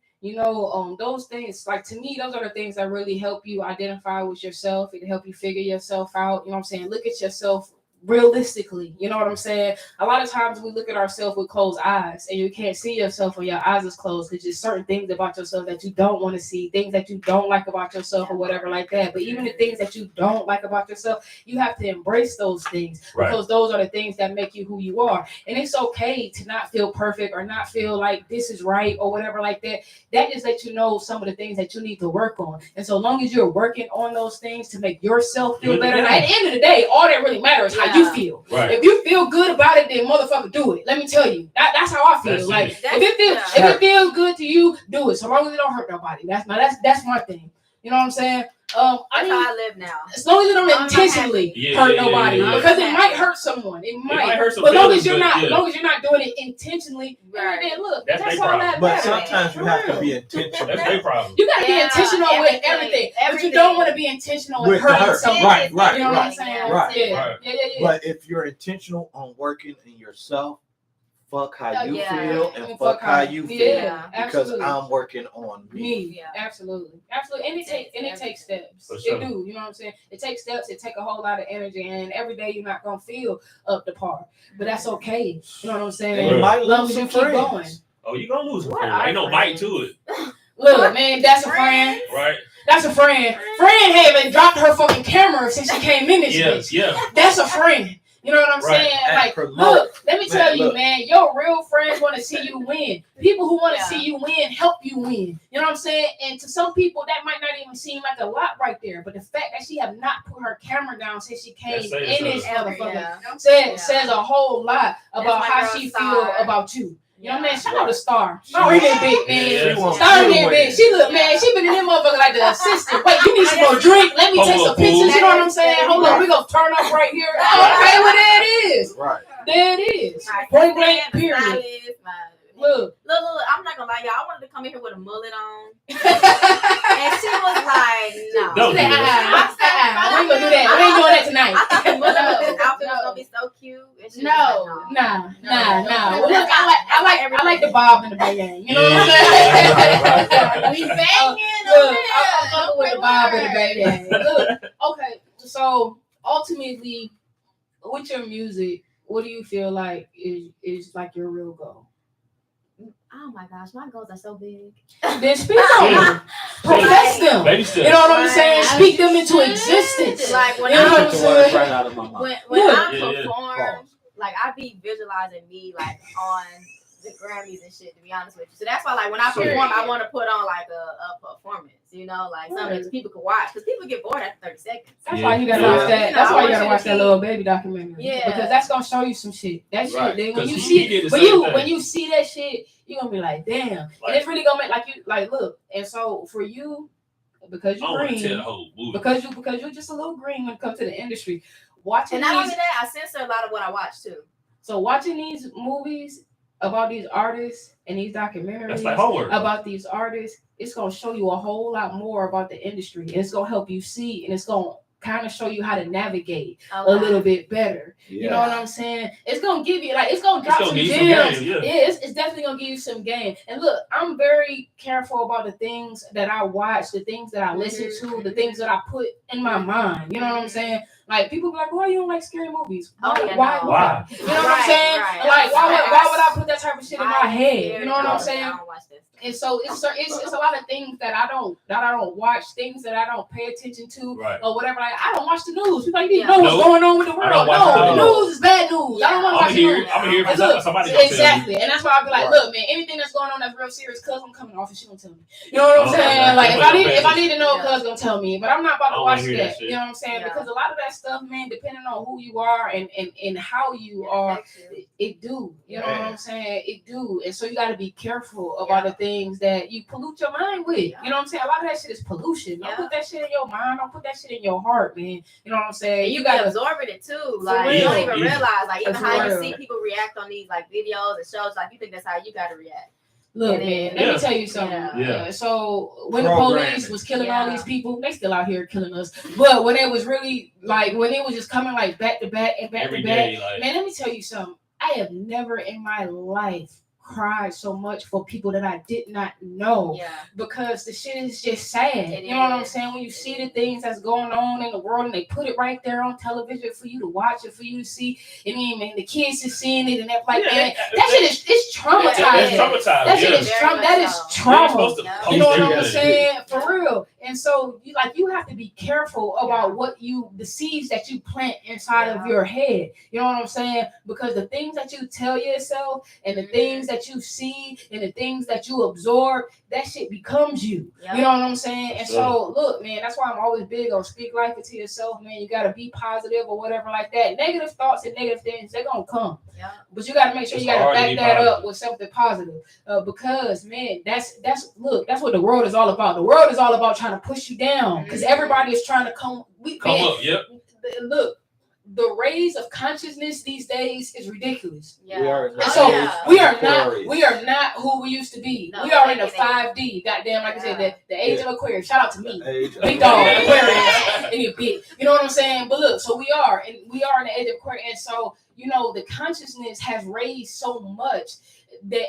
Those things, like, to me, those are the things that really help you identify with yourself. It help you figure yourself out. You know what I'm saying? Look at yourself realistically. You know what I'm saying? A lot of times we look at ourselves with closed eyes and you can't see yourself when your eyes is closed because there's certain things about yourself that you don't want to see, things that you don't like about yourself or whatever like that. But even the things that you don't like about yourself, you have to embrace those things Right. because those are the things that make you who you are. And it's okay to not feel perfect or not feel like this is right or whatever like that. That just lets you know some of the things that you need to work on. And so long as you're working on those things to make yourself feel better, and at the end of the day, all that really matters is how you feel. Right. If you feel good about it, then motherfucker do it. Let me tell you. That's how I feel. That's Like it. if it feels good to you, do it. So long as it don't hurt nobody. That's my thing. You know what I'm saying? I That's mean, how I live now. as long as it don't I'm not intentionally happy. hurt Yeah, nobody, yeah, yeah. because it might hurt someone. It might. might hurt some But long as feelings, you're but not, yeah. long as you're not doing it intentionally, Right. then look, That's that's their all problem. that But matters. sometimes you For have to real. be intentional. That's their problem. You gotta be Yeah, intentional with everything, everything. but you don't want to be intentional with With the hurting hurt. someone. Right, right, You know what I'm right, saying? right. Yeah, Right. yeah. But if you're intentional on working in yourself, fuck how you Yeah. feel and fuck how you feel. Yeah, Because absolutely. I'm working on me. Me, Yeah. absolutely. And it takes steps. For sure. It do, you know what I'm saying? It takes steps, it take a whole lot of energy, and every day you're not gonna feel up to par. But that's okay. You know what I'm saying? And you might As long lose as you some keep friends. going. Oh, you gonna lose a What friend. are Ain't no bite friends? to it, Look, man, that's a friend. right? That's a friend. Friend haven't dropped her fucking camera since she came in this Yeah, bitch. yeah. That's a friend. You know what I'm Right. saying? And Like, promote. look, let me Man, tell you, look. man, your real friends want to see you win. People who want to Yeah. see you win help you win. You know what I'm saying? And to some people, that might not even seem like a lot right there. But the fact that she have not put her camera down since she came That says in this something. motherfucker Yeah. says a whole lot about my how girl she Star. feel about you. You know what I mean? Yeah. Shout out to Star. Star in that bitch, man. Yeah, She wants Star in you to that win. bitch. She look, man, she been in them motherfucker like the assistant. Wait, you need some more drink? Let me Hold take up, some pictures. fool. You know what I'm saying? Hold up, we gonna turn up right here. Oh, okay, well there it is. Right. There it is. My Point blank, my period. stylist, my- Look. Look, I'm not gonna lie, y'all. I wanted to come in here with a mullet on, and she was like, "No." Don't do We ain't that. gonna do that. We ain't doing that I tonight. thought the mullet with this outfit was No. gonna be so cute. And she was No, like, nah. No. Well, look, I I like the bob and the bang. You know what I'm saying? We banging. Look, I'm fucking with the bob and the bang. Look, okay, so ultimately, with your music, what do you feel like is like your real goal? Oh my gosh, my goals are so big. Then speak on them. Profess them. Baby steps. You know what I'm saying? Speak them into existence. Like when You know what I'm Took the words saying? right out of my mouth. when Look. I Yeah, yeah. perform, like I be visualizing me like on the Grammys and shit. To be honest with you, so that's why like when I perform, I want to put on like a performance. You know, like something that people can watch because people get bored after 30 seconds. That's Yeah. why you gotta Yeah. watch that. You know, That's I why you want gotta you watch to that see- little baby documentary. Yeah. Because that's gonna show you some shit. That shit. Right. Then when 'Cause you he see did the when same you thing. when you see that shit, you're gonna be like, damn. And Like- it's really gonna make like look. And so for you, because I you're don't want to tell the green, whole movie. because you're just a little green when it comes to the industry. Watching And not only these, that, I censor a lot of what I watch too. so watching these movies about these artists and these documentaries That's like homework. about these artists, it's gonna show you a whole lot more about the industry. And it's gonna help you see, and it's gonna kind of show you how to navigate a little bit better. You know what I'm saying? It's gonna give you it's gonna drop gonna some give you some gems. game, yeah. It's definitely gonna give you some game. And look, I'm very careful about the things that I watch, the things that I listen to, the things that I put in my mind. You know what I'm saying? Like people be like, "Why you don't like scary movies? Oh, yeah, why? no. Why? You know what I'm saying? Right. Like why would I put that type of shit in my head? You know what I'm I saying? don't watch this. And so it's a lot of things that I don't watch, things that I don't pay attention to, Right. or whatever. Like I don't watch the news. People like, you Yeah. know what's Nope. going on with the I world. don't watch No, the the news is bad news. I don't want to watch I'm the here. news. I'm here And for look, somebody. Gonna tell me. exactly, and that's why I'll be like, look, man, anything that's going on that's real serious, cuz I'm coming off and she gonna tell me. You know what I'm Oh, saying? yeah. Like if I need to know, Yeah. cuz gonna tell me. But I'm not about I to don't watch wanna hear that. that shit. You know what I'm saying? Yeah. Because a lot of that stuff, man, depending on who you are and how you are, it do. You know what I'm saying? It do. And so you got to be careful about the things that you pollute your mind with. You know what I'm saying? A lot of that shit is pollution. Don't put that shit in your mind. Don't put that shit in your heart, man. You know what I'm saying? And you gotta be absorbing it too. For Like you don't real. even Easy. realize, like even For how real. you see people react on these like videos and shows. Like you think that's how you got to react. Look, And man, then- let Yeah. me tell you something. Yeah. So when the Programming. police was killing all Yeah. these people, they still out here killing us. But when it was really when it was just coming like back to back and back Every to back, day, like man, let me tell you something. I have never in my life cried so much for people that I did not know. Yeah. Because the shit is just sad. It You know what I'm is. saying? When you see the things that's going on in the world and they put it right there on television for you to watch it, for you to see. I mean, man, the kids is seeing it and they're like, Yeah, man, that shit is it's traumatizing. It's traumatizing. That shit yeah. is Very trauma. much That is so. You ain't trauma. supposed to Yeah. post You know what I'm everything. saying? For real. And so you have to be careful about the seeds that you plant inside of Yeah. your head. You know what I'm saying? Because the things that you tell yourself and the things that you see and the things that you absorb, that shit becomes you. Yeah. You know what I'm saying? And so look, man, that's why I'm always big on speak life into yourself, man. You gotta be positive or whatever like that. Negative thoughts and negative things, they're gonna come. Yeah. But you gotta make sure It's you gotta hard to back be that up positive. with something positive. Because man, that's what the world is all about. The world is all about trying to push you down because everybody is trying to come. Come up. Yep. Look, the raise of consciousness these days is ridiculous. Yeah. We are And so yeah. we are Aquarius. not who we used to be. No, We are in the it ain't. 5D. Goddamn, like I said, the age of Aquarius. Shout out to me. Age of Big dog, Aquarius. Aquarius, and you big. You know what I'm saying? But look, so we are in the age of Aquarius, and so the consciousness has raised so much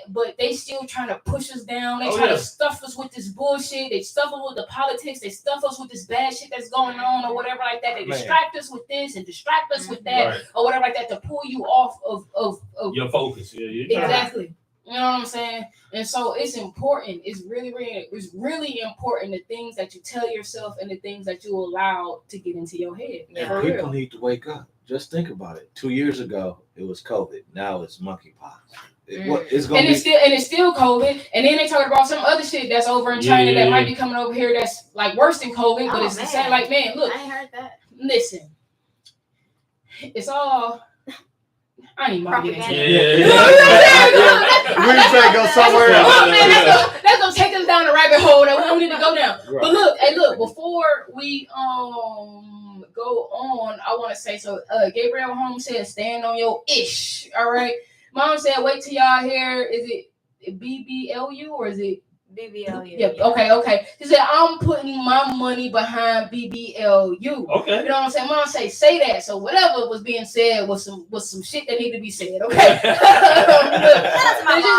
but they still trying to push us down. They try to stuff us with this bullshit. They stuff us with the politics. They stuff us with this bad shit that's going on or whatever like that. They distract us with this and distract us with that or whatever like that to pull you off of Your focus. Yeah. exactly. You know what I'm saying? And so it's important. It's really important the things that you tell yourself and the things that you allow to get into your head. Yeah. For People real. need to wake up. Just think about it. 2 years ago, it was COVID. Now it's monkeypox. It's gonna And it's still COVID. And then they talking about some other shit that's over in China that might be coming over here that's like worse than COVID, but it's the same. Like, man, look, I ain't heard that. listen. It's all I ain't even get into it. We need to go somewhere Look, else. man, that's gonna take us down a rabbit hole that we don't need to go down. Right. But look, before we go on, I want to say so. Gabrielle Holmes said, "Stand on your ish." All right. Mom said, "Wait till y'all hear. Is it BBLU or is it BBLU. Yeah, okay. She said, I'm putting my money behind BBLU. Okay. You know what I'm saying? Mom say that. So whatever was being said was some shit that needed to be said. Okay.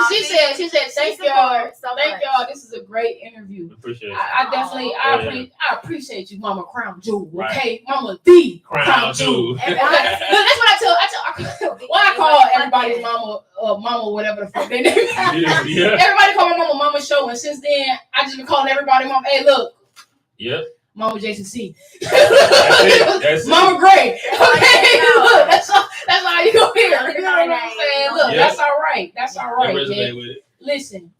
She said, thank y'all. Thank y'all. This is a great interview. Appreciate it. I definitely I appreciate you, Mama Crown Jewel. Right. Okay, Mama the Crown Jewel. Okay. That's what I tell. Why I call everybody's mama, mama, whatever the fuck they name. Yeah. Everybody call my mama show, and since then I just been calling everybody mama. Hey, look. Yep. Mama Jason C. That's Mama Gray. Okay, look, that's all you gonna hear. You know what I'm saying? Look, Yep. that's all right. That's all right. resonate Man. with it. Listen,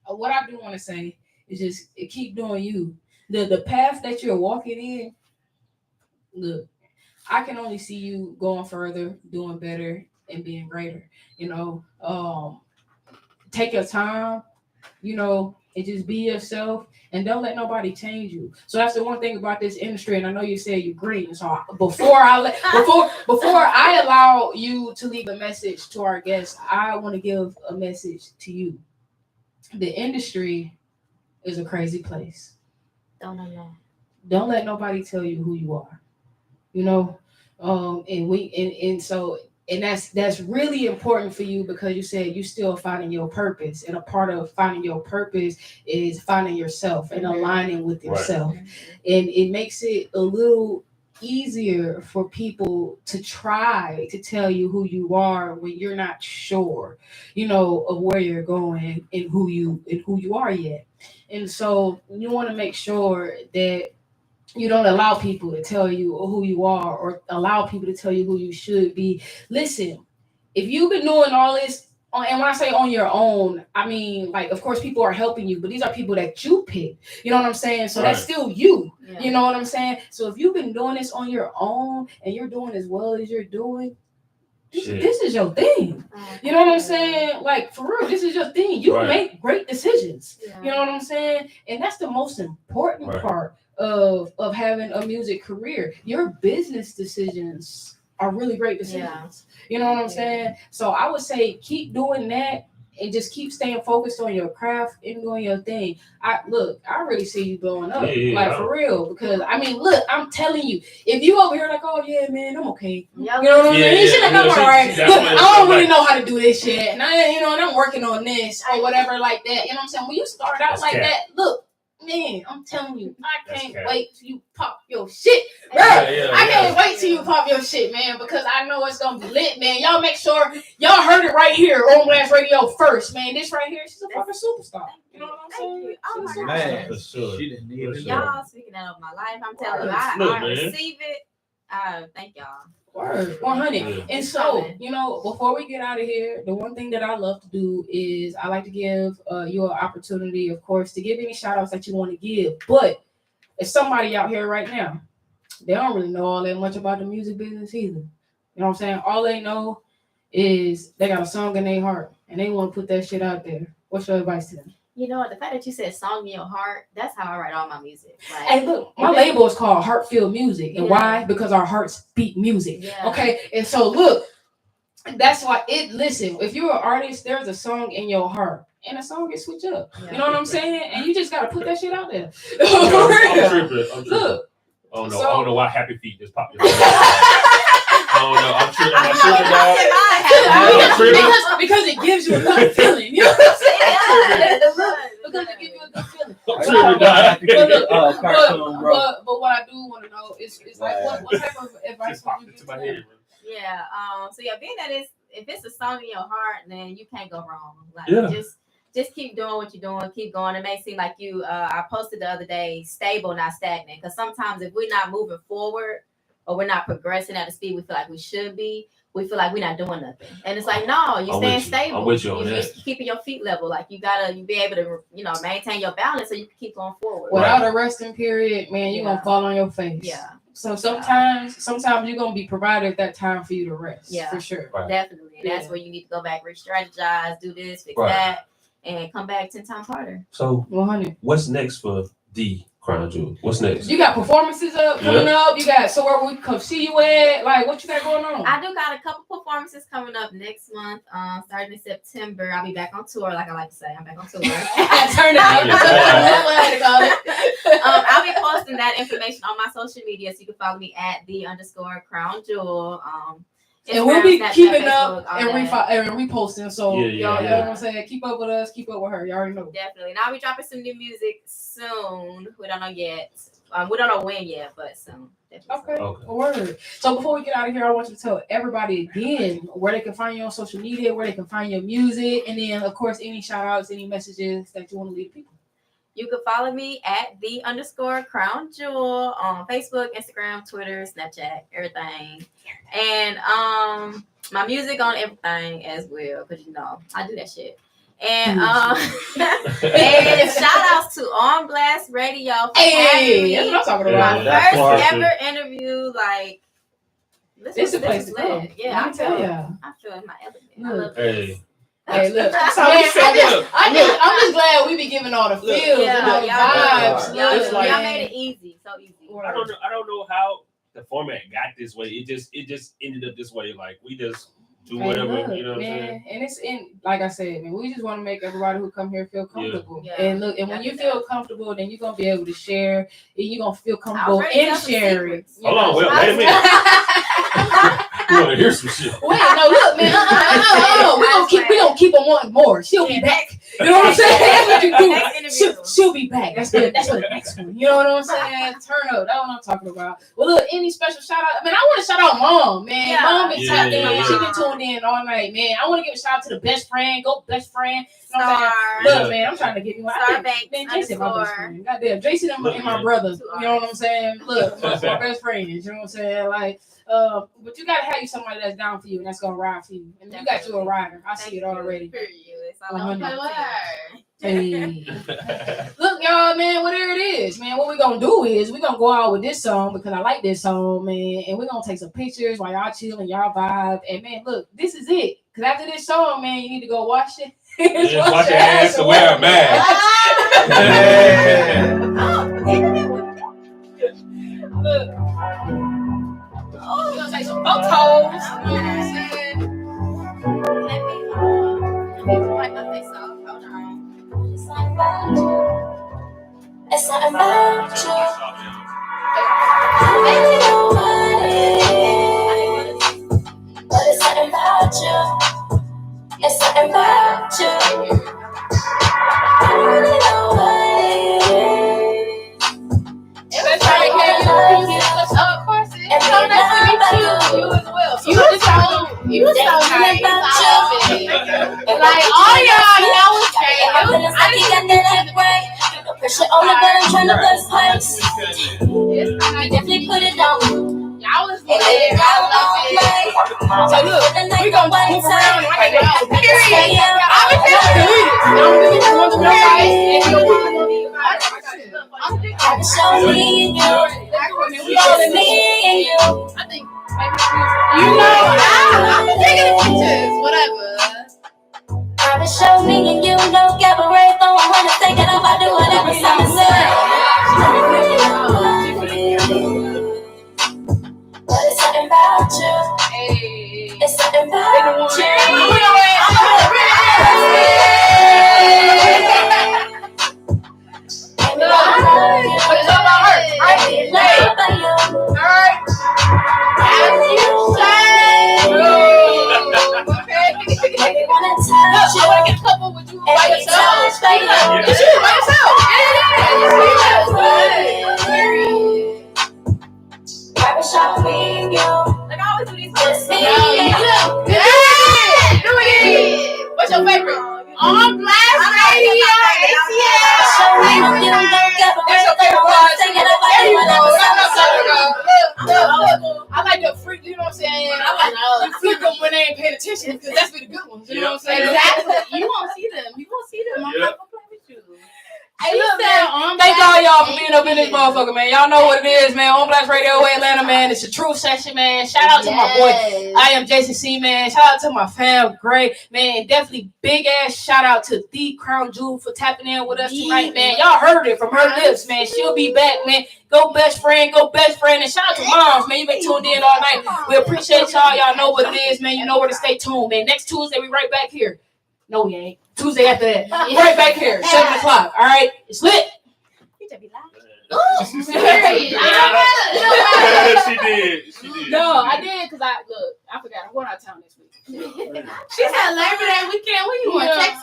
what I do want to say is just keep doing you. The path that you're walking in. Look, I can only see you going further, doing better, and being greater. You know, take your time. You know, and just be yourself, and don't let nobody change you. So that's the one thing about this industry. And I know you said you're green. So before I allow you to leave a message to our guests, I want to give a message to you. The industry is a crazy place. Don't let nobody tell you who you are. You know, and that's really important for you because you said you still finding your purpose, and a part of finding your purpose is finding yourself and aligning with yourself. Right. And it makes it a little easier for people to try to tell you who you are when you're not sure, you know, of where you're going and who you are yet. And so you want to make sure that you don't allow people to tell you who you are or allow people to tell you who you should be. Listen, if you've been doing all this, and when I say on your own, I mean, like, of course, people are helping you, but these are people that you pick. You know what I'm saying? So that's still you. Yeah. You know what I'm saying? So if you've been doing this on your own and you're doing as well as you're doing, this is your thing. You know what I'm saying? Like, for real, this is your thing. You make great decisions. Yeah. You know what I'm saying? And that's the most important part of having a music career. Your business decisions are really great decisions. You know what I'm saying? So I would say keep doing that and just keep staying focused on your craft and doing your thing. I really see you blowing up, for real. Because I mean, look, I'm telling you, if you over here like, oh yeah, man, I'm okay. You know what I'm saying? She's like, I'm all right. Look, I don't really know how to do this shit, and I'm working on this or whatever like that. You know what I'm saying? When you start out that, look. Man, I'm telling you, I can't wait till you pop your shit, bro. I can't wait till you pop your shit, man, because I know it's gonna be lit, man. Y'all make sure y'all heard it right here on Blast Radio first, man. This right here, she's a fucking superstar. You know what I'm saying? Oh my Man, for sure. She didn't need it. Y'all speaking out of my life. I'm telling you, I receive it. Thank y'all. Word, 100. And so, before we get out of here, the one thing that I love to do is I like to give you an opportunity, of course, to give any shout outs that you want to give. But if somebody out here right now, they don't really know all that much about the music business either. You know what I'm saying? All they know is they got a song in their heart and they want to put that shit out there. What's your advice to them? You know what? The fact that you said song in your heart, that's how I write all my music. Like, hey, look, my label is called Heartfeel Music. And why? Because our hearts beat music. Yeah. Okay. And so, look, that's why listen, if you're an artist, there's a song in your heart. And a song gets switched up. Yeah. You know what I'm saying? And you just got to put that shit out there. I'm tripping. Look. Oh, no. I don't know why Happy Feet just popped in my head. I don't know. I'm tripping, dog. Because it gives you a good feeling. You know what I'm saying? Because it gives you a good feeling. But what I do want to know is like, what type of advice would you give to them? Yeah. So being that if it's a song in your heart, then you can't go wrong. Like, just keep doing what you're doing. Keep going. It may seem like you. I posted the other day, stable, not stagnant. Because sometimes if we're not moving forward, or we're not progressing at the speed we feel like we should be, we feel like we're not doing nothing. And it's like, no, you're staying stable. I'm with you on that. You're keeping your feet level. Like, you be able to, maintain your balance so you can keep going forward. Without a resting period, man, you're going to fall on your face. Yeah. So sometimes you're going to be provided that time for you to rest. Yeah. For sure. Right. Definitely. And that's where you need to go back, re-strategize, do this, fix that, and come back 10 times harder. So 100. What's next for D Crown Jewel. What's next? You got performances coming up. You got somewhere we can come see you at. Like, what you got going on? I do got a couple performances coming up next month. Starting in September, I'll be back on tour. Like I like to say, I'm back on tour. Turn it up. I'll be posting that information on my social media, so you can follow me at _Crown Jewel. And we'll be Snapchat, keeping Facebook, up and reposting. So Yeah, y'all know what I'm saying? Keep up with us. Keep up with her. You already know. Definitely. And I'll be dropping some new music soon. We don't know yet. We don't know when yet, but soon. Definitely. Okay. Word. So before we get out of here, I want you to tell everybody again where they can find you on social media, where they can find your music, and then of course any shout outs, any messages that you want to leave people. You can follow me at _Crown Jewel on Facebook, Instagram, Twitter, Snapchat, everything. And my music on everything as well, because you know I do that shit. And and shout outs to On Blast Radio for having me. That's what I'm talking about. My first ever interview, like this is a place to go. Yeah, I tell you. I feel in my element. I love Hey. Hey, look. That's So how we I'm just glad we be giving all the feels and all the vibes. Y'all like- made it easy, so easy. I don't know how the format got this way. It just ended up this way. Like we just do whatever, you know what I'm saying? And it's in, like I said, man, we just want to make everybody who come here feel comfortable. Yeah. And look, and when you feel comfortable, then you're gonna be able to share, and you're gonna feel I comfortable was ready to in tell some sharing. secrets. Hold on, wait a minute. You want to hear some shit? Wait, no, look, man. We gonna keep on wanting more. She'll be back. You know what I'm saying? That's what you do. Next interview. She'll be back. That's good. That's for the next one. You know what I'm saying? Turn up. That's what I'm talking about. Well, look, any special shout out? I mean, I want to shout out Mom, man. Yeah. Mom been Yeah, tapped in. yeah, She yeah. been tuned in all night, man. I want to give a shout out to the best friend. Go best friend. You know what I'm saying? Star. Look, man, I'm trying to give you one. Man, Jason, my best friend. Goddamn, Jason and my brother. You know what I'm saying? Look, my best friends. You know what I'm saying? Like, but you gotta have you somebody that's down for you and that's gonna ride for you. And you got you a rider. I see it already. It's all on my Hey. Look, y'all, man, whatever it is, man, what we're gonna do is we're gonna go out with this song because I like this song, man, and we're gonna take some pictures while y'all chill and y'all vibe. And man, look, this is it. Cause after this song, man, you need to go wash it. Yeah, wash your ass and wear a mask. Look. We're gonna take some photos. You know what I'm saying? Let me wipe my face off. Hold on. It's something about you. It's something about you. Baby, you know what it is. But it's something about you. It's something about you. I really know what it is. Everybody can you what's up? And so nice to meet you. You as well. So you so nice. Like all y'all know is I feel like you got that upgrade. No pressure on the button, trying to bust pipes. You definitely put it down. y'all was And let it roll all night. So look, we gonna move around and I can go. Period. I'm I can show me and you. Just me and you. I think you know I'm taking the pictures, whatever. I can show me and you. No cabaret for 100 thinking about do whatever someone said. But it's something about you. It's something about you. What's your favorite? On Blast Radio, ATL. That's your favorite part. There you go. Look. I like the freak, you know what I'm saying? I like you flip them when they ain't paying attention because that's be the good ones. You know what I'm saying? Exactly. You won't see them. I'm Yeah. not gonna play with you. Hey, look, man. on Thank Black all y'all for being up in this Amen. motherfucker, man. Y'all know what it is, man. On Blast Radio Atlanta, man. It's a true session, man. Shout out to my boy. I am Jason C, man. Shout out to my fam, Gray, man. And definitely big ass shout out to The Crown Jewel for tapping in with us tonight, man. Y'all heard it from her lips, man. She'll be back, man. Go best friend. And shout out to moms, man. You been tuned in all night. We appreciate y'all. Y'all know what it is, man. You know where to stay tuned, man. Next Tuesday, we right back here. No, we ain't. Tuesday after that. We right back here, 7 o'clock. All right? It's lit. She did. No, I did because I forgot. I'm going out of town this week. She said Labor Day weekend. Where you going? Yeah. Texas?